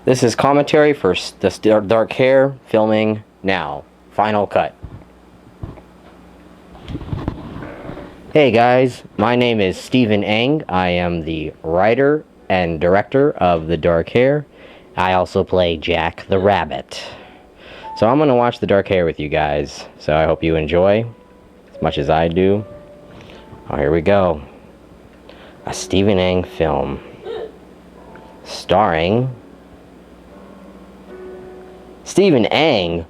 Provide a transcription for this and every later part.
This is commentary for the Dark Hare filming now. Final cut. Hey guys, my name is Stephen Eng. I am the writer and director of The Dark Hare. I also play Jack the Rabbit. So I'm going to watch The Dark Hare with you guys. So I hope you enjoy as much as I do. Oh, here we go. A Stephen Eng film. Starring Stephen Eng.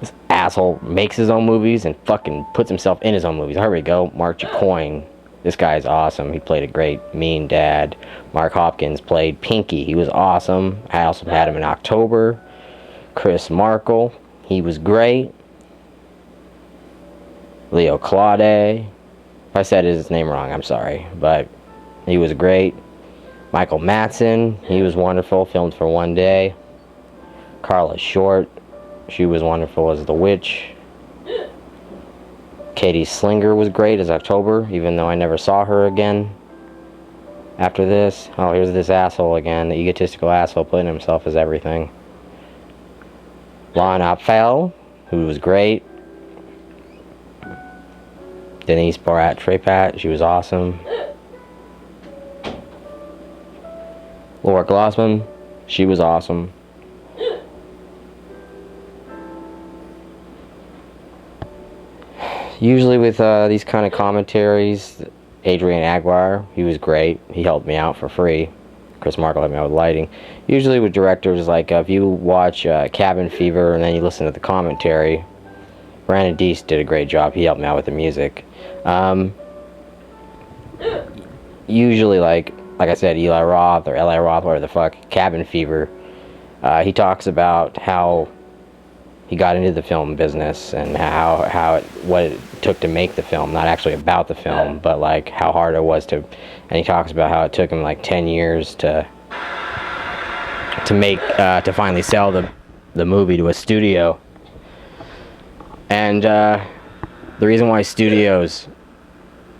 This asshole makes his own movies and fucking puts himself in his own movies. Here we go. Mark Jacoin. This guy's awesome. He played a great mean dad. Mark Hopkins played Pinky. He was awesome. I also had him in October. Chris Markle. He was great. Leo Claude. If I said his name wrong, I'm sorry. But he was great. Michael Madsen. He was wonderful. Filmed for one day. Carla Short, she was wonderful as the witch. Katie Slinger was great as October, even though I never saw her again after this. Oh, here's this asshole again, the egotistical asshole putting himself as everything. Lon Apfel, who was great. Denise Barat Trepat, she was awesome. Laura Glossman, she was awesome. Usually with these kind of commentaries, Adrian Aguirre, he was great. He helped me out for free. Chris Markle helped me out with lighting. Usually with directors, like if you watch Cabin Fever and then you listen to the commentary, Brandon Deese did a great job. He helped me out with the music. Usually, like I said, Eli Roth or L.A. Roth, whatever the fuck, Cabin Fever, he talks about how he got into the film business and what it took to make the film, not actually about the film, but like how hard it was to, and he talks about how it took him like 10 years to make, to finally sell the movie to a studio. And the reason why studios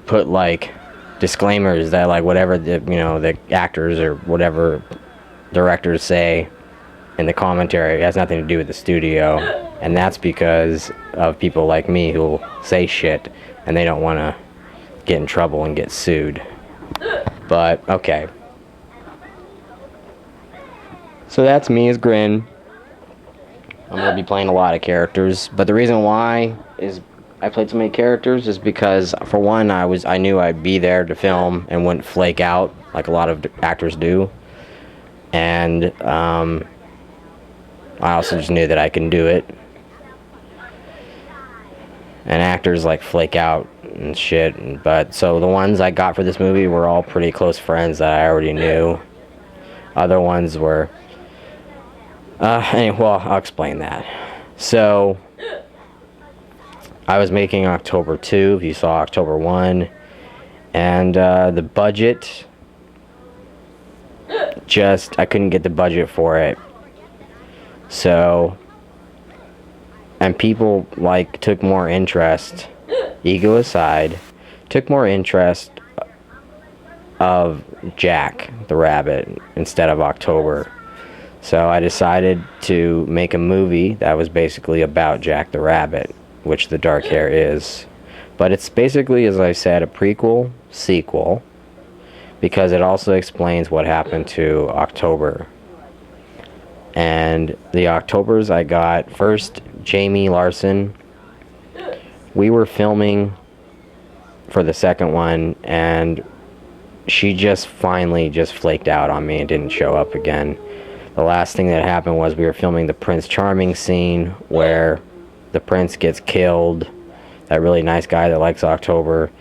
put like disclaimers that like whatever the actors or whatever directors say in the commentary has nothing to do with the studio, and that's because of people like me who say shit and they don't want to get in trouble and get sued. But okay, so that's me as Grin. I'm gonna be playing a lot of characters, but the reason why is I played so many characters is because, for one, I knew I'd be there to film and wouldn't flake out like a lot of actors do, and I also just knew that I can do it. And actors like flake out and shit, but so the ones I got for this movie were all pretty close friends that I already knew. Other ones were anyway, well, I'll explain that. So I was making October 2, if you saw October 1, and the budget, I couldn't get the budget for it. So, and people like took more interest, ego aside, took more interest of Jack the Rabbit instead of October. So I decided to make a movie that was basically about Jack the Rabbit, which The Dark Hare is. But it's basically, as I said, a prequel, sequel, because it also explains what happened to October. And the Octobers I got, first, Jamie Larson. We were filming for the second one, and she just finally just flaked out on me and didn't show up again. The last thing that happened was we were filming the Prince Charming scene where the prince gets killed, that really nice guy that likes October,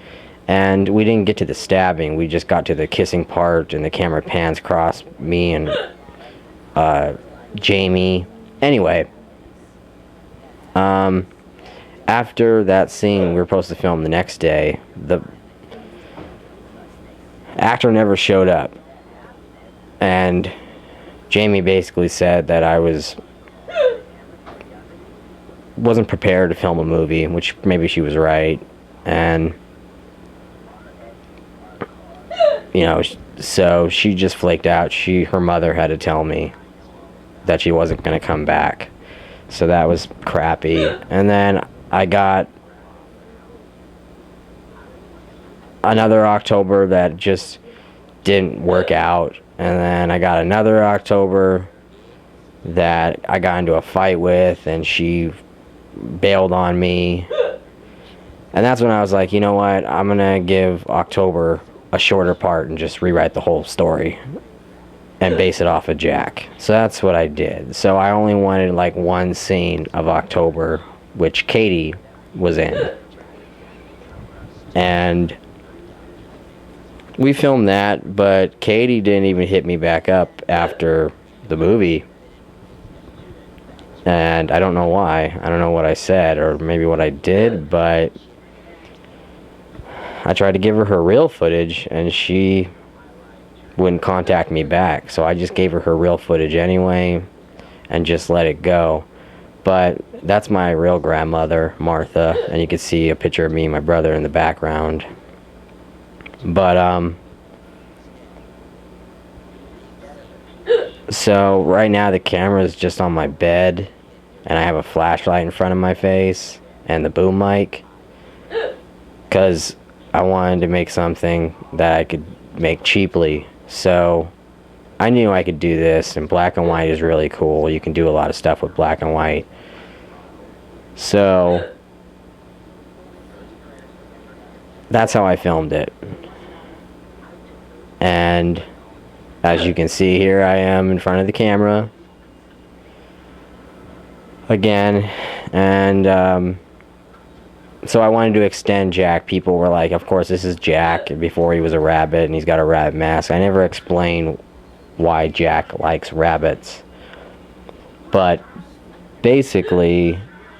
and we didn't get to the stabbing. We just got to the kissing part, and the camera pans across me and Jamie. Anyway, after that scene, we were supposed to film the next day. The actor never showed up, and Jamie basically said that I wasn't prepared to film a movie, which maybe she was right. And you know, So she just flaked out. Her mother had to tell me that she wasn't going to come back. So that was crappy. And then I got another October that just didn't work out. And then I got another October that I got into a fight with, and she bailed on me. And that's when I was like, you know what, I'm gonna give October a shorter part and just rewrite the whole story and base it off of Jack. So that's what I did. So I only wanted like one scene of October, which Katie was in. And we filmed that, but Katie didn't even hit me back up after the movie. And I don't know why. I don't know what I said or maybe what I did, but I tried to give her real footage and she wouldn't contact me back. So I just gave her real footage anyway and just let it go. But that's my real grandmother, Martha, and you can see a picture of me and my brother in the background. But so right now the camera is just on my bed and I have a flashlight in front of my face and the boom mic, because I wanted to make something that I could make cheaply. So I knew I could do this, and black and white is really cool. You can do a lot of stuff with black and white. So that's how I filmed it. And as you can see here, I am in front of the camera again. And so I wanted to extend Jack. People were like, of course this is Jack before he was a rabbit and he's got a rabbit mask. I never explained why Jack likes rabbits. But basically,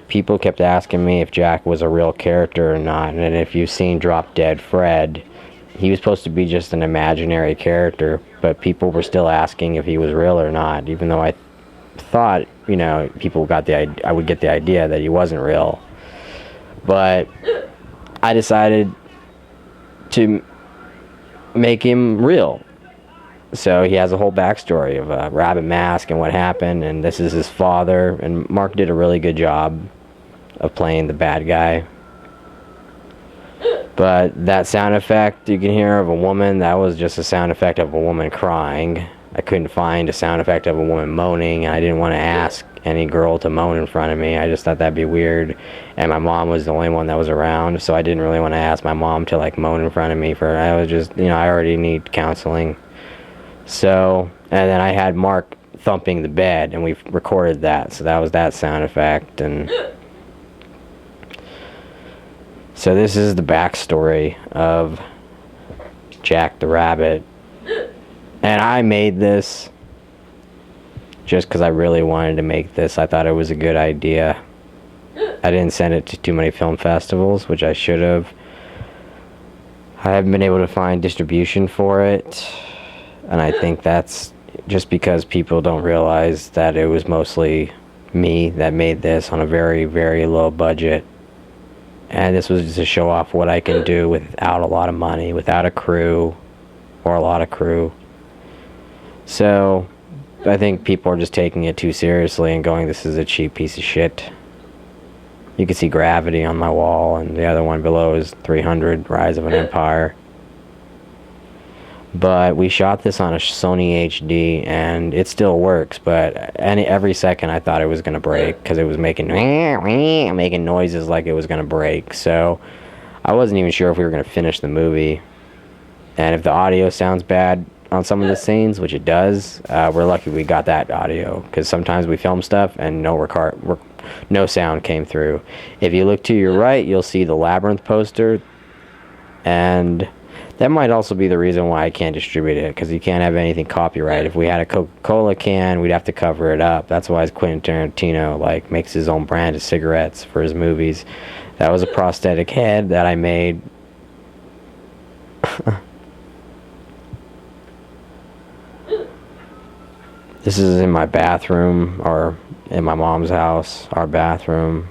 people kept asking me if Jack was a real character or not. And if you've seen Drop Dead Fred, he was supposed to be just an imaginary character, but people were still asking if he was real or not, even though I thought, you know, people got I would get the idea that he wasn't real. But I decided to make him real. So he has a whole backstory of a rabbit mask and what happened, and this is his father, and Mark did a really good job of playing the bad guy. But that sound effect you can hear of a woman, that was just a sound effect of a woman crying. I couldn't find a sound effect of a woman moaning, and I didn't want to ask any girl to moan in front of me. I just thought that'd be weird. And my mom was the only one that was around, so I didn't really want to ask my mom to like moan in front of me. I was just, you know, I already need counseling. So, and then I had Mark thumping the bed, and we recorded that. So that was that sound effect. And so this is the backstory of Jack the Rabbit. And I made this just because I really wanted to make this. I thought it was a good idea. I didn't send it to too many film festivals, which I should have. I haven't been able to find distribution for it. And I think that's just because people don't realize that it was mostly me that made this on a very, very low budget. And this was just to show off what I can do without a lot of money, without a crew, or a lot of crew. So I think people are just taking it too seriously and going, this is a cheap piece of shit. You can see Gravity on my wall, and the other one below is 300, Rise of an Empire. But we shot this on a Sony HD, and it still works, but every second I thought it was going to break, because it was making noises like it was going to break. So I wasn't even sure if we were going to finish the movie. And if the audio sounds bad on some of the scenes, which it does, we're lucky we got that audio, because sometimes we film stuff and no sound came through. If you look to your right, you'll see the Labyrinth poster, and that might also be the reason why I can't distribute it, because you can't have anything copyright. If we had a Coca-Cola can, we'd have to cover it up. That's why Quentin Tarantino makes his own brand of cigarettes for his movies. That was a prosthetic head that I made. This is in my bathroom, or in my mom's house, our bathroom.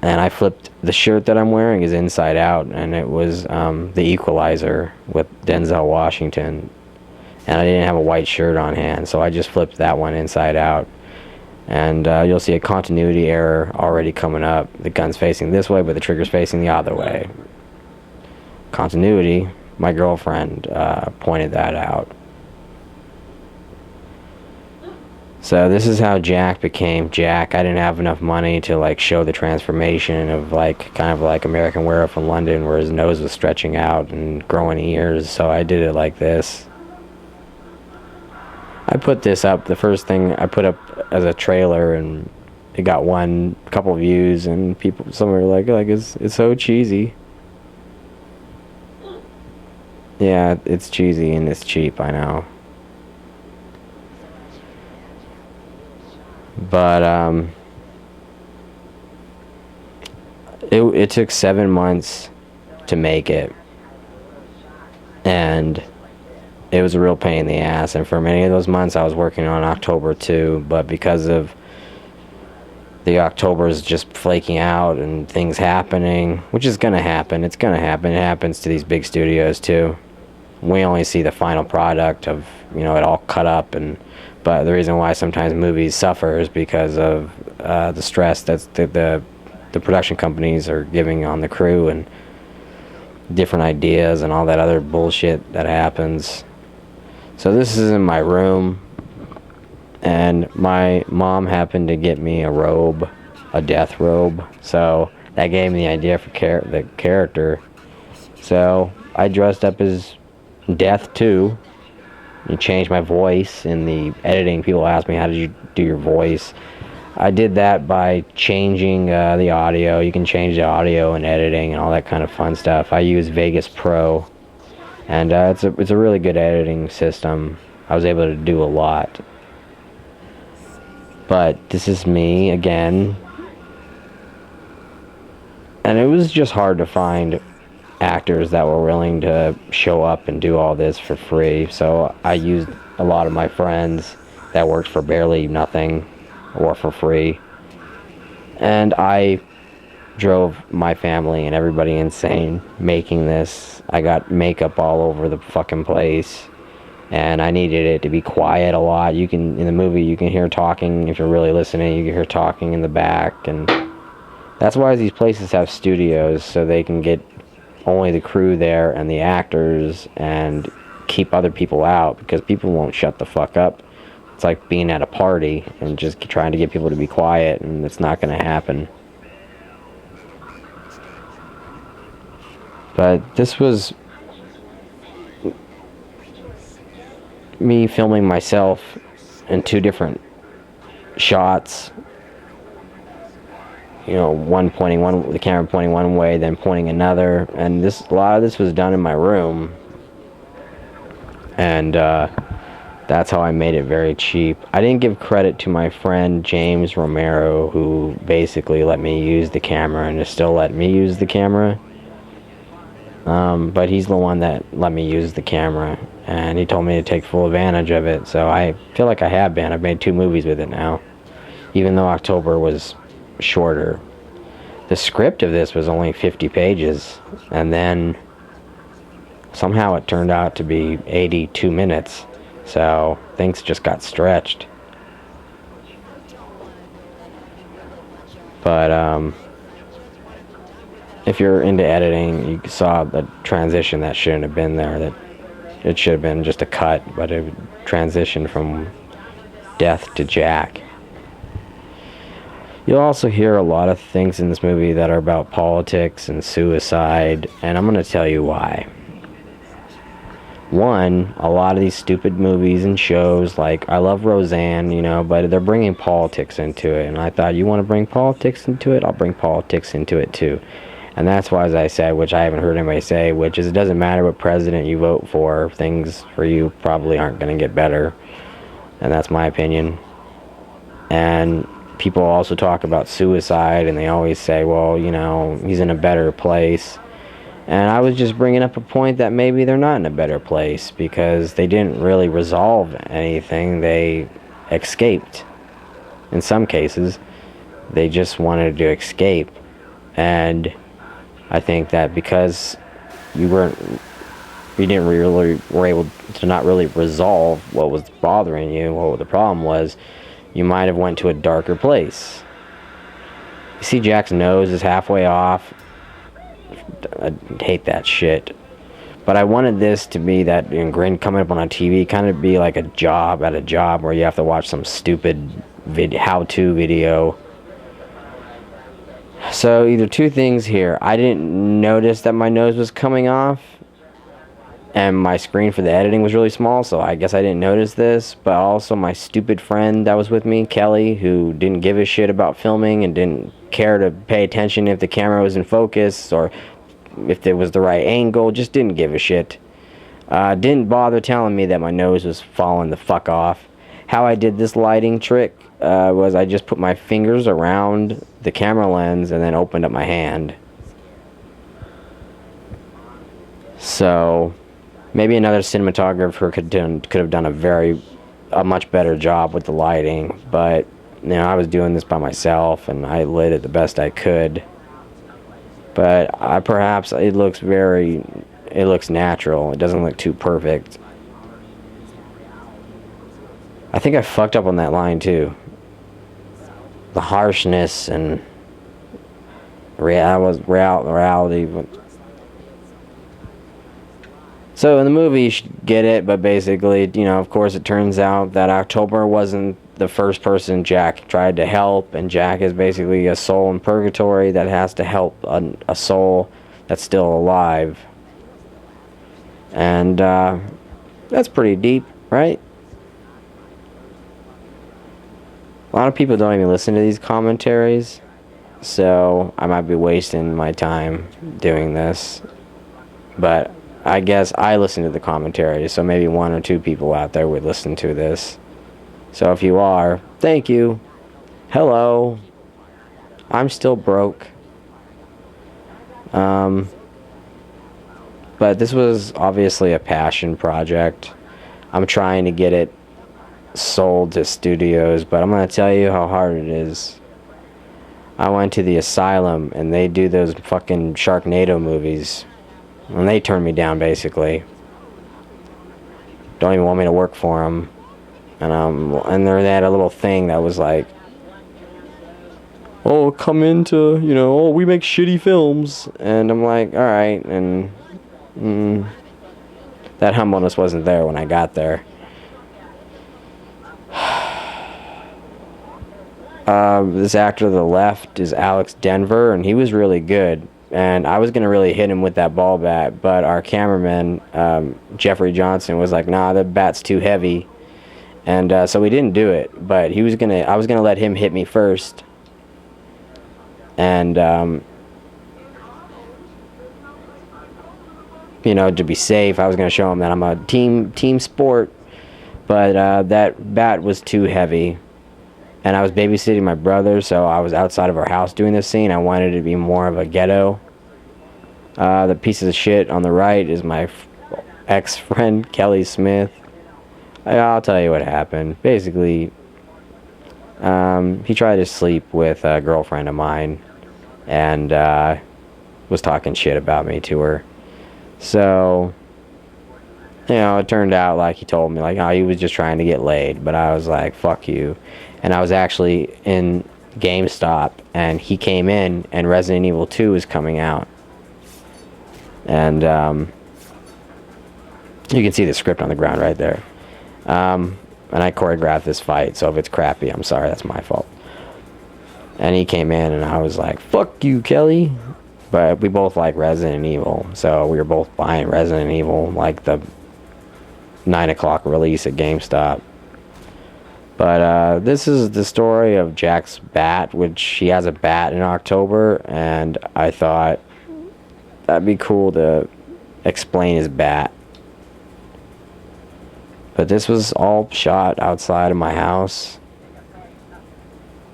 And I flipped, the shirt that I'm wearing is inside out, and it was The Equalizer with Denzel Washington. and I didn't have a white shirt on hand, so I just flipped that one inside out. And you'll see a continuity error already coming up. The gun's facing this way, but the trigger's facing the other way. Continuity, my girlfriend pointed that out. So this is how Jack became Jack. I didn't have enough money to like show the transformation of like kind of like American Werewolf in London, where his nose was stretching out and growing ears, so I did it like this. I put this up, the first thing I put up as a trailer, and it got couple views, and some were like it's so cheesy. Yeah, it's cheesy and it's cheap, I know. But it took 7 months to make it, and it was a real pain in the ass. And for many of those months I was working on October 2, but because of the Octobers just flaking out and things happening, which is gonna happen, it happens to these big studios too. We only see the final product of, it all cut up, but the reason why sometimes movies suffer is because of the stress that the production companies are giving on the crew, and different ideas and all that other bullshit that happens. So this is in my room, and my mom happened to get me a death robe, so that gave me the idea for the character. So I dressed up as Death too. You changed my voice in the editing. People ask me, how did you do your voice? I did that by changing the audio. You can change the audio and editing and all that kind of fun stuff. I use Vegas Pro, and it's a really good editing system. I was able to do a lot. But this is me again, and it was just hard to find actors that were willing to show up and do all this for free. So I used a lot of my friends that worked for barely nothing or for free, and I drove my family and everybody insane making this. I got makeup all over the fucking place, and I needed it to be quiet a lot. In the movie you can hear talking. If you're really listening, you can hear talking in the back, and that's why these places have studios, so they can get only the crew there and the actors and keep other people out, because people won't shut the fuck up. It's like being at a party and just trying to get people to be quiet, and it's not going to happen. But this was me filming myself in 2 different shots. The camera pointing one way, then pointing another, and a lot of this was done in my room, and that's how I made it very cheap. I didn't give credit to my friend James Romero, who basically let me use the camera and is still letting me use the camera, but he's the one that let me use the camera, and he told me to take full advantage of it, so I feel like I have been. I've made 2 movies with it now, even though October was shorter. The script of this was only 50 pages, and then somehow it turned out to be 82 minutes, so things just got stretched. But if you're into editing, you saw the transition that shouldn't have been there. That it should have been just a cut, but it transitioned from Death to Jack. You'll also hear a lot of things in this movie that are about politics and suicide, and I'm going to tell you why. One, a lot of these stupid movies and shows, like, I love Roseanne, but they're bringing politics into it, and I thought, you want to bring politics into it? I'll bring politics into it too. And that's why, as I said, which I haven't heard anybody say, which is it doesn't matter what president you vote for, things for you probably aren't going to get better, and that's my opinion. And people also talk about suicide, and they always say, well, he's in a better place. And I was just bringing up a point that maybe they're not in a better place, because they didn't really resolve anything. They escaped. In some cases, they just wanted to escape. And I think that because you weren't you didn't really were able to not really resolve what was bothering you, what the problem was, you might have went to a darker place. You see Jack's nose is halfway off. I hate that shit. But I wanted this to be that grin coming up on a TV, kind of be like a job where you have to watch some stupid how-to video. So either two things here. I didn't notice that my nose was coming off, and my screen for the editing was really small, so I guess I didn't notice this. But also my stupid friend that was with me, Kelly, who didn't give a shit about filming and didn't care to pay attention if the camera was in focus or if it was the right angle, just didn't give a shit. Didn't bother telling me that my nose was falling the fuck off. How I did this lighting trick was I just put my fingers around the camera lens and then opened up my hand. So maybe another cinematographer could have done a much better job with the lighting, but I was doing this by myself and I lit it the best I could. But perhaps it looks natural. It doesn't look too perfect. I think I fucked up on that line too. The harshness and reality. So in the movie you should get it, but basically, of course it turns out that October wasn't the first person Jack tried to help, and Jack is basically a soul in purgatory that has to help a soul that's still alive. And that's pretty deep, right? A lot of people don't even listen to these commentaries, so I might be wasting my time doing this. But I guess I listen to the commentaries, so maybe one or two people out there would listen to this. So if you are, thank you. Hello. I'm still broke. But this was obviously a passion project. I'm trying to get it sold to studios, but I'm going to tell you how hard it is. I went to the Asylum, and they do those fucking Sharknado movies. And they turned me down, basically. Don't even want me to work for them. And they had a little thing that was like, oh, come into, we make shitty films. And I'm like, alright. And that humbleness wasn't there when I got there. This actor to the left is Alex Denver, and he was really good. And I was going to really hit him with that ball bat, but our cameraman, Jeffrey Johnson, was like, nah, the bat's too heavy. And so we didn't do it, but I was gonna let him hit me first. And to be safe, I was gonna show him that I'm a team sport. But that bat was too heavy, and I was babysitting my brother, so I was outside of our house doing this scene. I wanted it to be more of a ghetto. The piece of shit on the right is my ex-friend Kelly Smith. I'll tell you what happened. Basically, he tried to sleep with a girlfriend of mine and was talking shit about me to her. So, it turned out like he told me, like, he was just trying to get laid. But I was like, fuck you. And I was actually in GameStop, and he came in, and Resident Evil 2 was coming out. And you can see the script on the ground right there. And I choreographed this fight, so if it's crappy, I'm sorry, that's my fault. And he came in, and I was like, fuck you, Kelly. But we both like Resident Evil, so we were both buying Resident Evil, like the 9 o'clock release at GameStop. But this is the story of Jack's bat, which he has a bat in October, and I thought that'd be cool to explain his bat. But this was all shot outside of my house.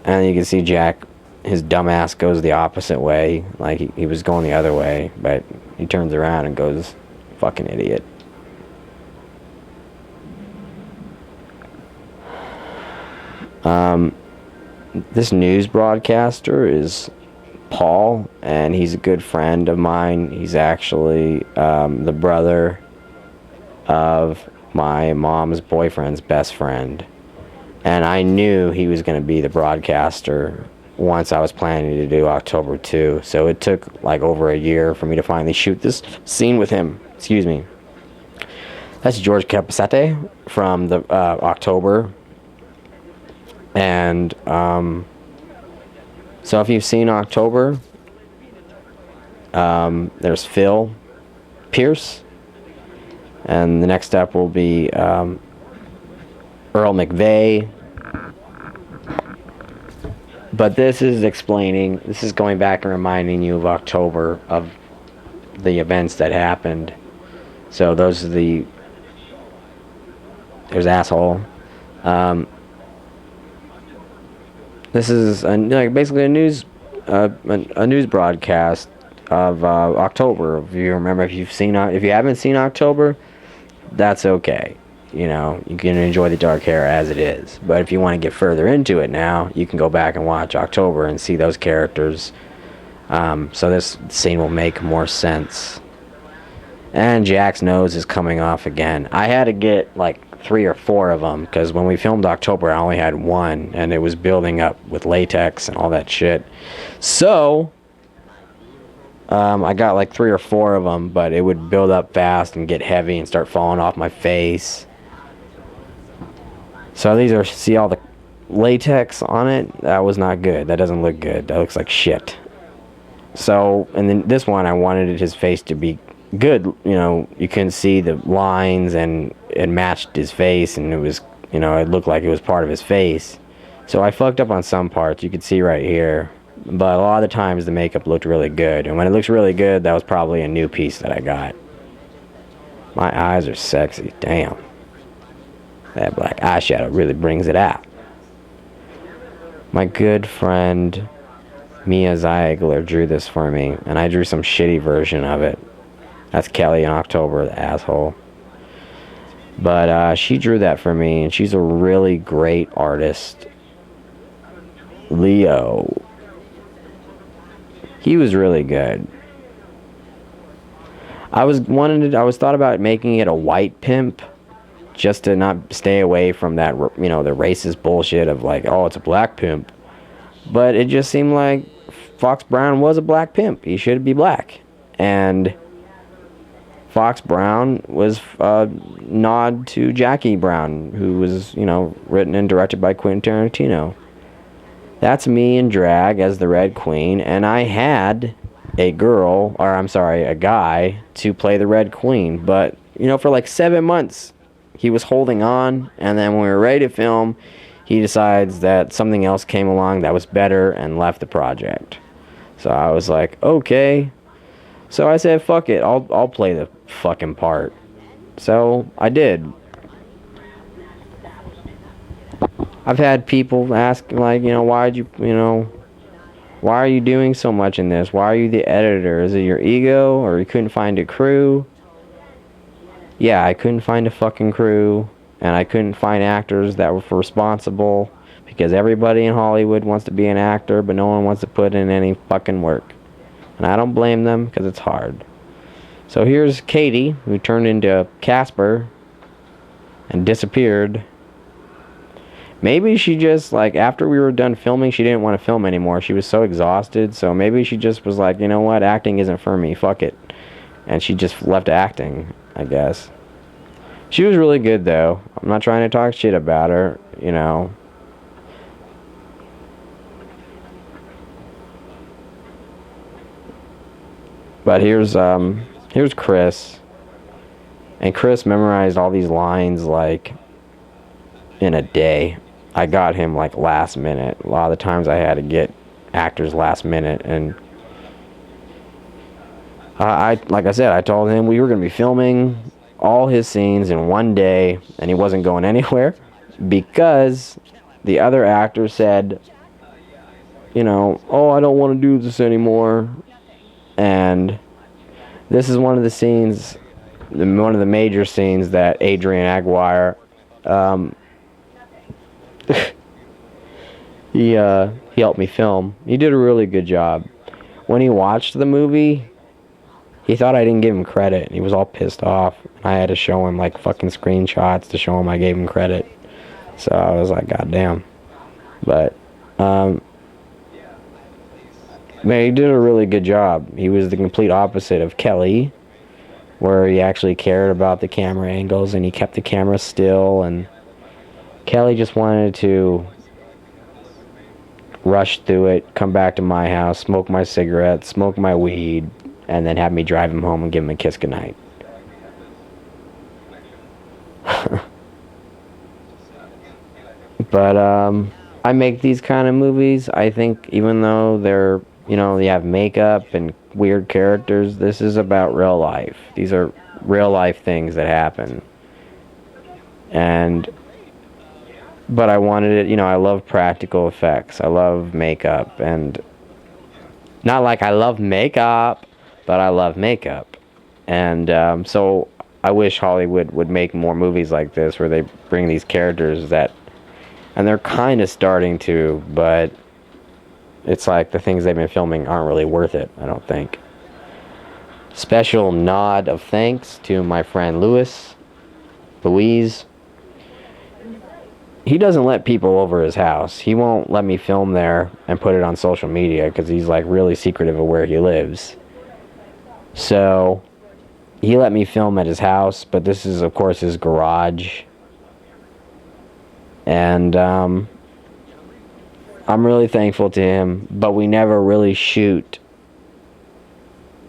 And you can see Jack, his dumbass goes the opposite way. Like, he was going the other way, but he turns around and goes, fucking idiot. This news broadcaster is Paul, and he's a good friend of mine. He's actually the brother of my mom's boyfriend's best friend. And I knew he was going to be the broadcaster once I was planning to do October 2. So it took like over a year for me to finally shoot this scene with him. Excuse me. That's George Capacete from the October. And so if you've seen October, there's Phil Pierce. And the next step will be Earl McVeigh. But this is going back and reminding you of October, of the events that happened. So there's asshole. This is basically a news broadcast of October. If you remember, if you haven't seen October, that's okay. You know, you can enjoy the Dark Hare as it is. But if you want to get further into it now, you can go back and watch October and see those characters. So this scene will make more sense. And Jack's nose is coming off again. I had to get like 3 or 4 of them, because when we filmed October, I only had 1, and it was building up with latex and all that shit. So I got like 3 or 4 of them, but it would build up fast and get heavy and start falling off my face. So see all the latex on it? That was not good. That doesn't look good. That looks like shit. So, and then this one, I wanted his face to be good. You know, you couldn't see the lines, and it matched his face, and it was, you know, it looked like it was part of his face. So I fucked up on some parts. You could see right here. But a lot of the times the makeup looked really good. And when it looks really good, that was probably a new piece that I got. My eyes are sexy. Damn. That black eyeshadow really brings it out. My good friend Mia Ziegler drew this for me, and I drew some shitty version of it. That's Kelly in October, the asshole. But she drew that for me, and she's a really great artist. Leo. He was really good. I was thought about making it a white pimp, just to not stay away from that, you know, the racist bullshit of like, oh, it's a black pimp. But it just seemed like Fox Brown was a black pimp. He should be black. And Fox Brown was a nod to Jackie Brown, who was, you know, written and directed by Quentin Tarantino. That's me in drag as the Red Queen, and I had a guy to play the Red Queen, but, you know, for like 7 months, he was holding on, and then when we were ready to film, he decides that something else came along that was better and left the project. So I was like, okay. So I said, fuck it, I'll play the fucking part. So I did. I've had people ask, like, you know, why are you doing so much in this? Why are you the editor? Is it your ego, or you couldn't find a crew? Yeah, I couldn't find a fucking crew, and I couldn't find actors that were responsible, because everybody in Hollywood wants to be an actor, but no one wants to put in any fucking work. And I don't blame them, because it's hard. So here's Katie, who turned into Casper and disappeared. Maybe she just, like, after we were done filming, she didn't want to film anymore. She was so exhausted, so maybe she just was like, you know what, acting isn't for me, fuck it. And she just left acting, I guess. She was really good, though. I'm not trying to talk shit about her, you know. But here's Chris. And Chris memorized all these lines, like, in a day. I got him, like, last minute. A lot of the times I had to get actors last minute, and like I said, I told him we were going to be filming all his scenes in one day, and he wasn't going anywhere, because the other actor said, you know, oh, I don't want to do this anymore. And this is one of the scenes, one of the major scenes that Adrian Aguirre, he helped me film. He did a really good job. When he watched the movie, He thought I didn't give him credit. He was all pissed off. I had to show him like fucking screenshots to show him I gave him credit. So I was like, God damn. But, man, he did a really good job. He was the complete opposite of Kelly, where he actually cared about the camera angles and he kept the camera still, and Kelly just wanted to rush through it, come back to my house, smoke my cigarettes, smoke my weed, and then have me drive him home and give him a kiss goodnight. But I make these kind of movies. I think even though they're, they have makeup and weird characters, this is about real life. These are real life things that happen. But I wanted it, I love practical effects. I love makeup, and not like I love makeup, but I love makeup. And so I wish Hollywood would make more movies like this where they bring these characters and they're kind of starting to, but it's like the things they've been filming aren't really worth it, I don't think. Special nod of thanks to my friend Louise. He doesn't let people over his house. He won't let me film there and put it on social media because he's like really secretive of where he lives. So he let me film at his house, but this is of course his garage. And I'm really thankful to him, but we never really shoot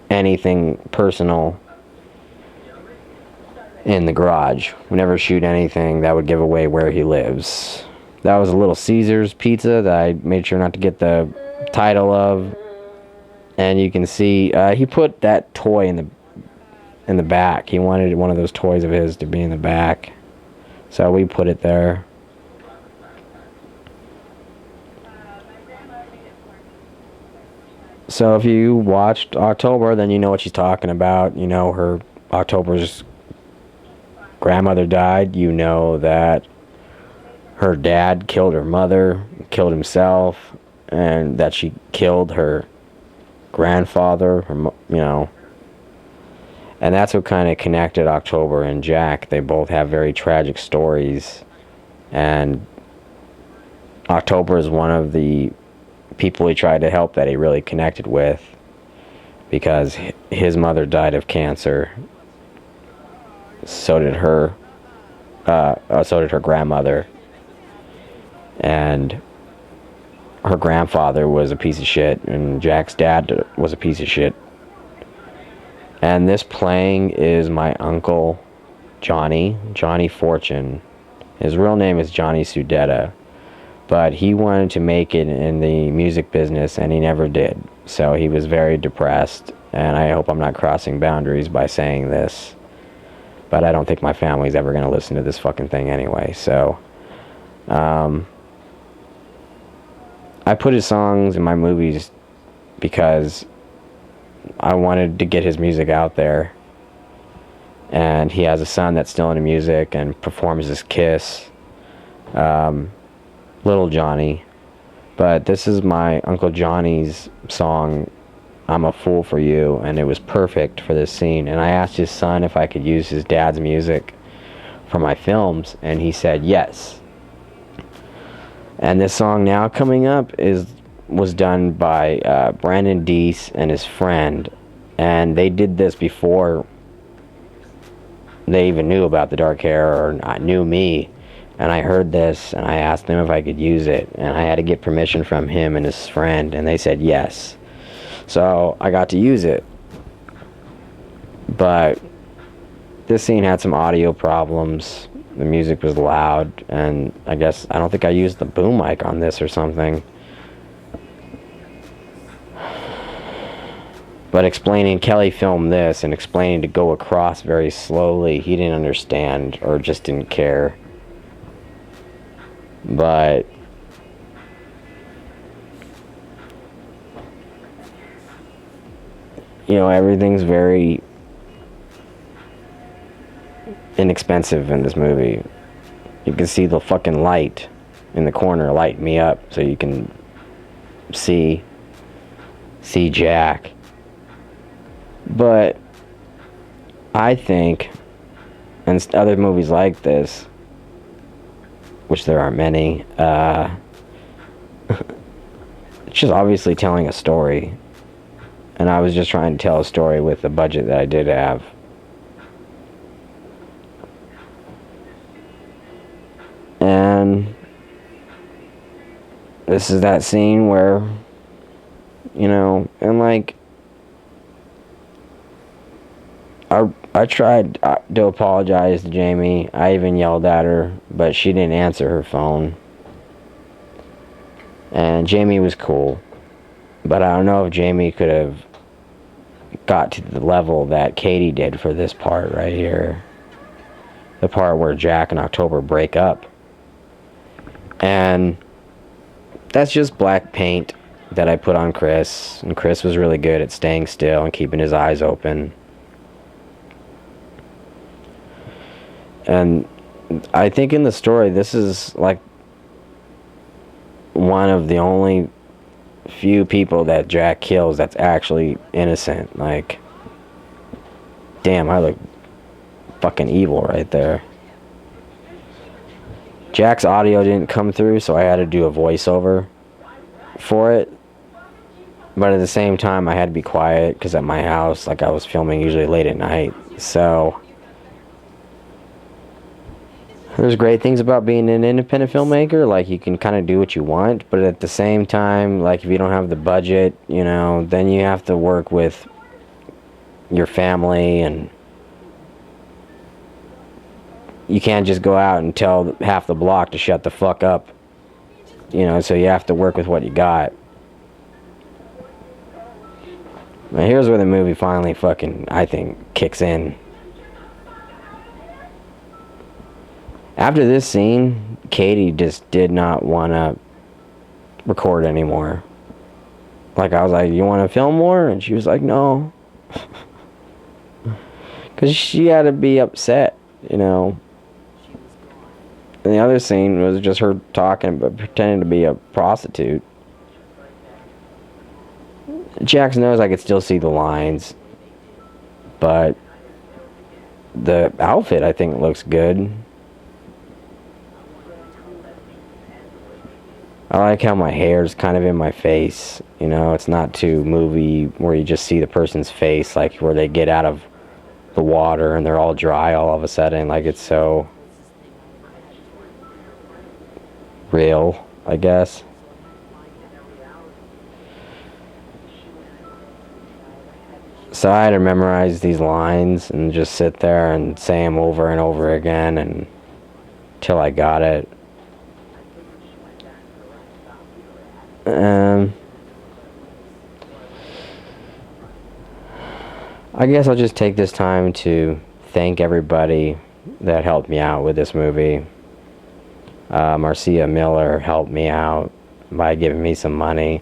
anything personal in the garage. We never shoot anything that would give away where he lives. That was a Little Caesars pizza that I made sure not to get the title of. And you can see he put that toy in the back. He wanted one of those toys of his to be in the back, so we put it there. So if you watched October, then you know what she's talking about. You know her October's grandmother died. You know that her dad killed her mother, killed himself, and that she killed her grandfather, and that's what kind of connected October and Jack. They both have very tragic stories, and October is one of the people he tried to help that he really connected with, because his mother died of cancer. So did her grandmother, and her grandfather was a piece of shit, and Jack's dad was a piece of shit. And this playing is my uncle Johnny Fortune. His real name is Johnny Sudetta, but he wanted to make it in the music business and he never did. So he was very depressed, and I hope I'm not crossing boundaries by saying this, but I don't think my family's ever going to listen to this fucking thing anyway. So I put his songs in my movies because I wanted to get his music out there. And he has a son that's still into music and performs as Kiss, Little Johnny. But this is my Uncle Johnny's song, I'm a Fool for You, and it was perfect for this scene. And I asked his son if I could use his dad's music for my films, and he said yes. And this song now coming up was done by Brandon Deese and his friend, and they did this before they even knew about the Dark Hare or knew me. And I heard this and I asked them if I could use it, and I had to get permission from him and his friend, and they said yes. So I got to use it. But this scene had some audio problems. The music was loud, and I don't think I used the boom mic on this or something. But Kelly filmed this, and explaining to go across very slowly, he didn't understand or just didn't care. But everything's very inexpensive in this movie. You can see the fucking light in the corner light me up so you can see Jack. But I think, and other movies like this, which there aren't many, it's just obviously telling a story. And I was just trying to tell a story with the budget that I did have. And this is that scene where, and like, I tried to apologize to Jamie. I even yelled at her, but she didn't answer her phone. And Jamie was cool. But I don't know if Jamie could have got to the level that Katie did for this part right here. The part where Jack and October break up. And that's just black paint that I put on Chris. And Chris was really good at staying still and keeping his eyes open. And I think in the story, this is like one of the only few people that Jack kills that's actually innocent. Like, damn, I look fucking evil right there. Jack's audio didn't come through, so I had to do a voiceover for it. But at the same time, I had to be quiet because at my house, like, I was filming usually late at night. So there's great things about being an independent filmmaker. Like, you can kind of do what you want, but at the same time, like, if you don't have the budget, then you have to work with your family, and you can't just go out and tell half the block to shut the fuck up. So you have to work with what you got. Now here's where the movie finally fucking, I think, kicks in. After this scene, Katie just did not want to record anymore. Like, I was like, you want to film more? And she was like, no. Because she had to be upset, And the other scene was just her talking, but pretending to be a prostitute. Jax knows I could still see the lines. But the outfit, I think, looks good. I like how my hair's kind of in my face. It's not too movie where you just see the person's face, like where they get out of the water and they're all dry all of a sudden. Like, it's so real, I guess. So I had to memorize these lines and just sit there and say them over and over again until I got it. I guess I'll just take this time to thank everybody that helped me out with this movie. Marcia Miller helped me out by giving me some money,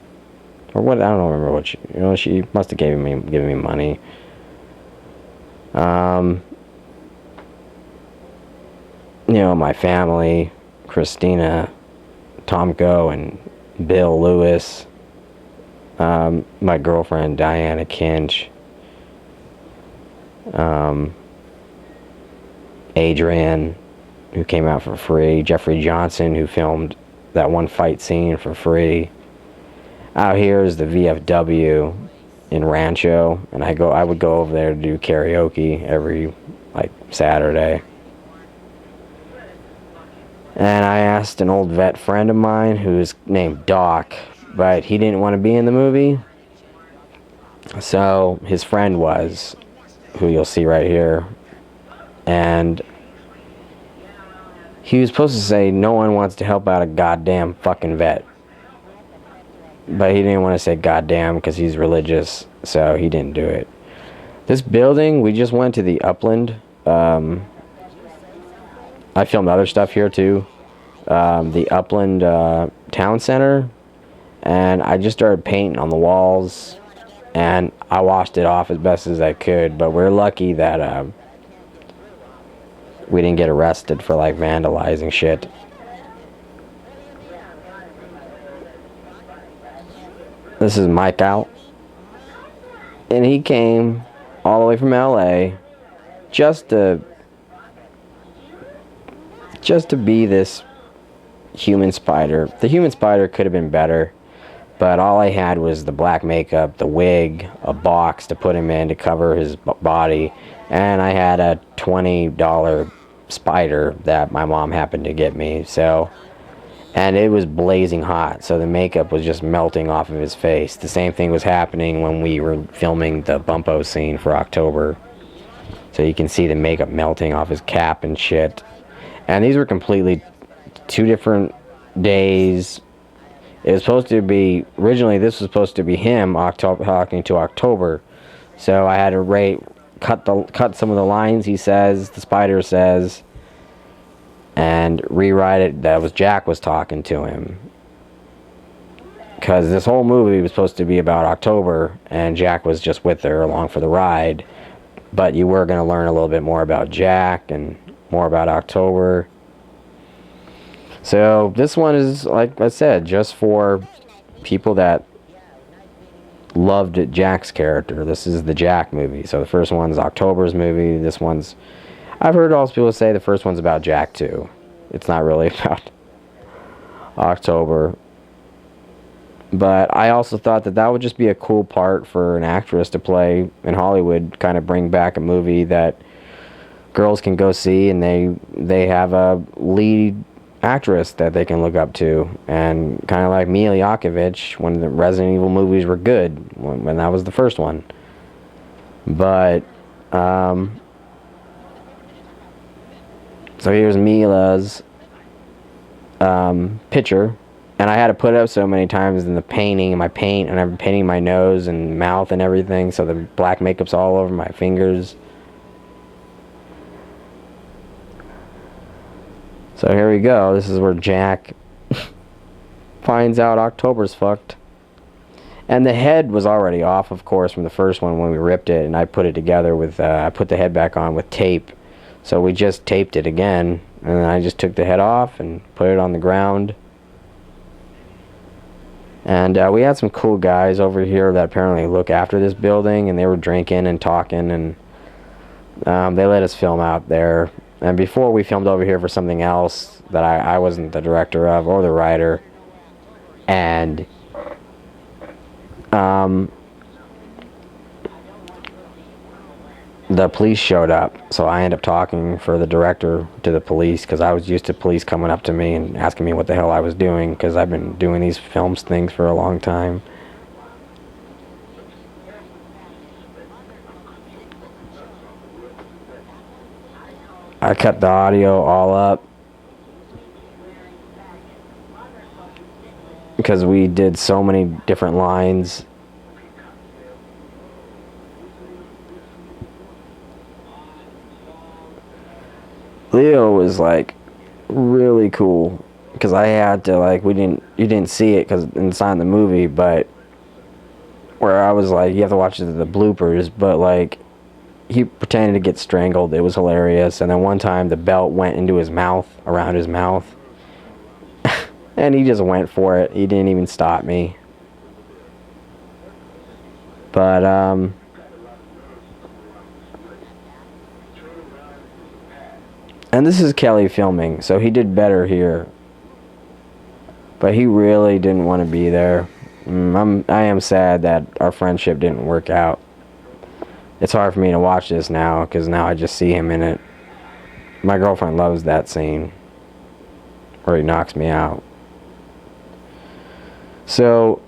or what, I don't remember what she must have given me money. My family, Christina, Tomko, and Bill Lewis, my girlfriend Diana Kinch, Adrian, who came out for free, Jeffrey Johnson, who filmed that one fight scene for free. Out here is the VFW in Rancho, and I would go over there to do karaoke every Saturday. And I asked an old vet friend of mine who's named Doc, but he didn't want to be in the movie. So his friend was, who you'll see right here. And he was supposed to say no one wants to help out a goddamn fucking vet. But he didn't want to say goddamn because he's religious, so he didn't do it. This building, we just went to the Upland. I filmed other stuff here too. The Upland Town Center. And I just started painting on the walls. And I washed it off as best as I could. But we're lucky that we didn't get arrested for vandalizing shit. This is Mike out. And he came all the way from LA just to be this human spider. The human spider could have been better, but all I had was the black makeup, the wig, a box to put him in to cover his body, and I had a $20 spider that my mom happened to get me. So, and it was blazing hot, so the makeup was just melting off of his face. The same thing was happening when we were filming the Bumpo scene for October. So you can see the makeup melting off his cap and shit. And these were completely 2 different days. It was supposed to be, originally this was supposed to be him talking to October. So I had to cut some of the lines he says, the spider says, and rewrite it that was Jack was talking to him. Because this whole movie was supposed to be about October, and Jack was just with her along for the ride. But you were going to learn a little bit more about Jack and more about October. So this one is, like I said, just for people that loved Jack's character. This is the Jack movie. So the first one's October's movie. This one's, I've heard also people say the first one's about Jack too. It's not really about October. But I also thought that would just be a cool part for an actress to play in Hollywood, kind of bring back a movie that girls can go see, and they have a lead actress that they can look up to, and kind of like Mila Jovovich when the Resident Evil movies were good, when that was the first one. But so here's Mila's picture, and I had to put it up so many times in the painting, and I'm painting my nose and mouth and everything, so the black makeup's all over my fingers. So here we go. This is where Jack finds out October's fucked. And the head was already off, of course, from the first one when we ripped it, and I put it together with, I put the head back on with tape. So we just taped it again, and then I just took the head off and put it on the ground. And we had some cool guys over here that apparently look after this building, and they were drinking and talking, and they let us film out there. And before we filmed over here for something else that I wasn't the director of or the writer. And the police showed up. So I ended up talking for the director to the police, because I was used to police coming up to me and asking me what the hell I was doing, because I've been doing these films things for a long time. I cut the audio all up because we did so many different lines. Leo was like really cool, because I had to, like, you didn't see it because it's not in the movie, but where I was like, you have to watch the bloopers, but like, he pretended to get strangled. It was hilarious. And then one time the belt went into his mouth, around his mouth. And he just went for it. He didn't even stop me. But, and this is Kelly filming, so he did better here. But he really didn't want to be there. I am sad that our friendship didn't work out. It's hard for me to watch this now, because now I just see him in it. My girlfriend loves that scene where he knocks me out. So,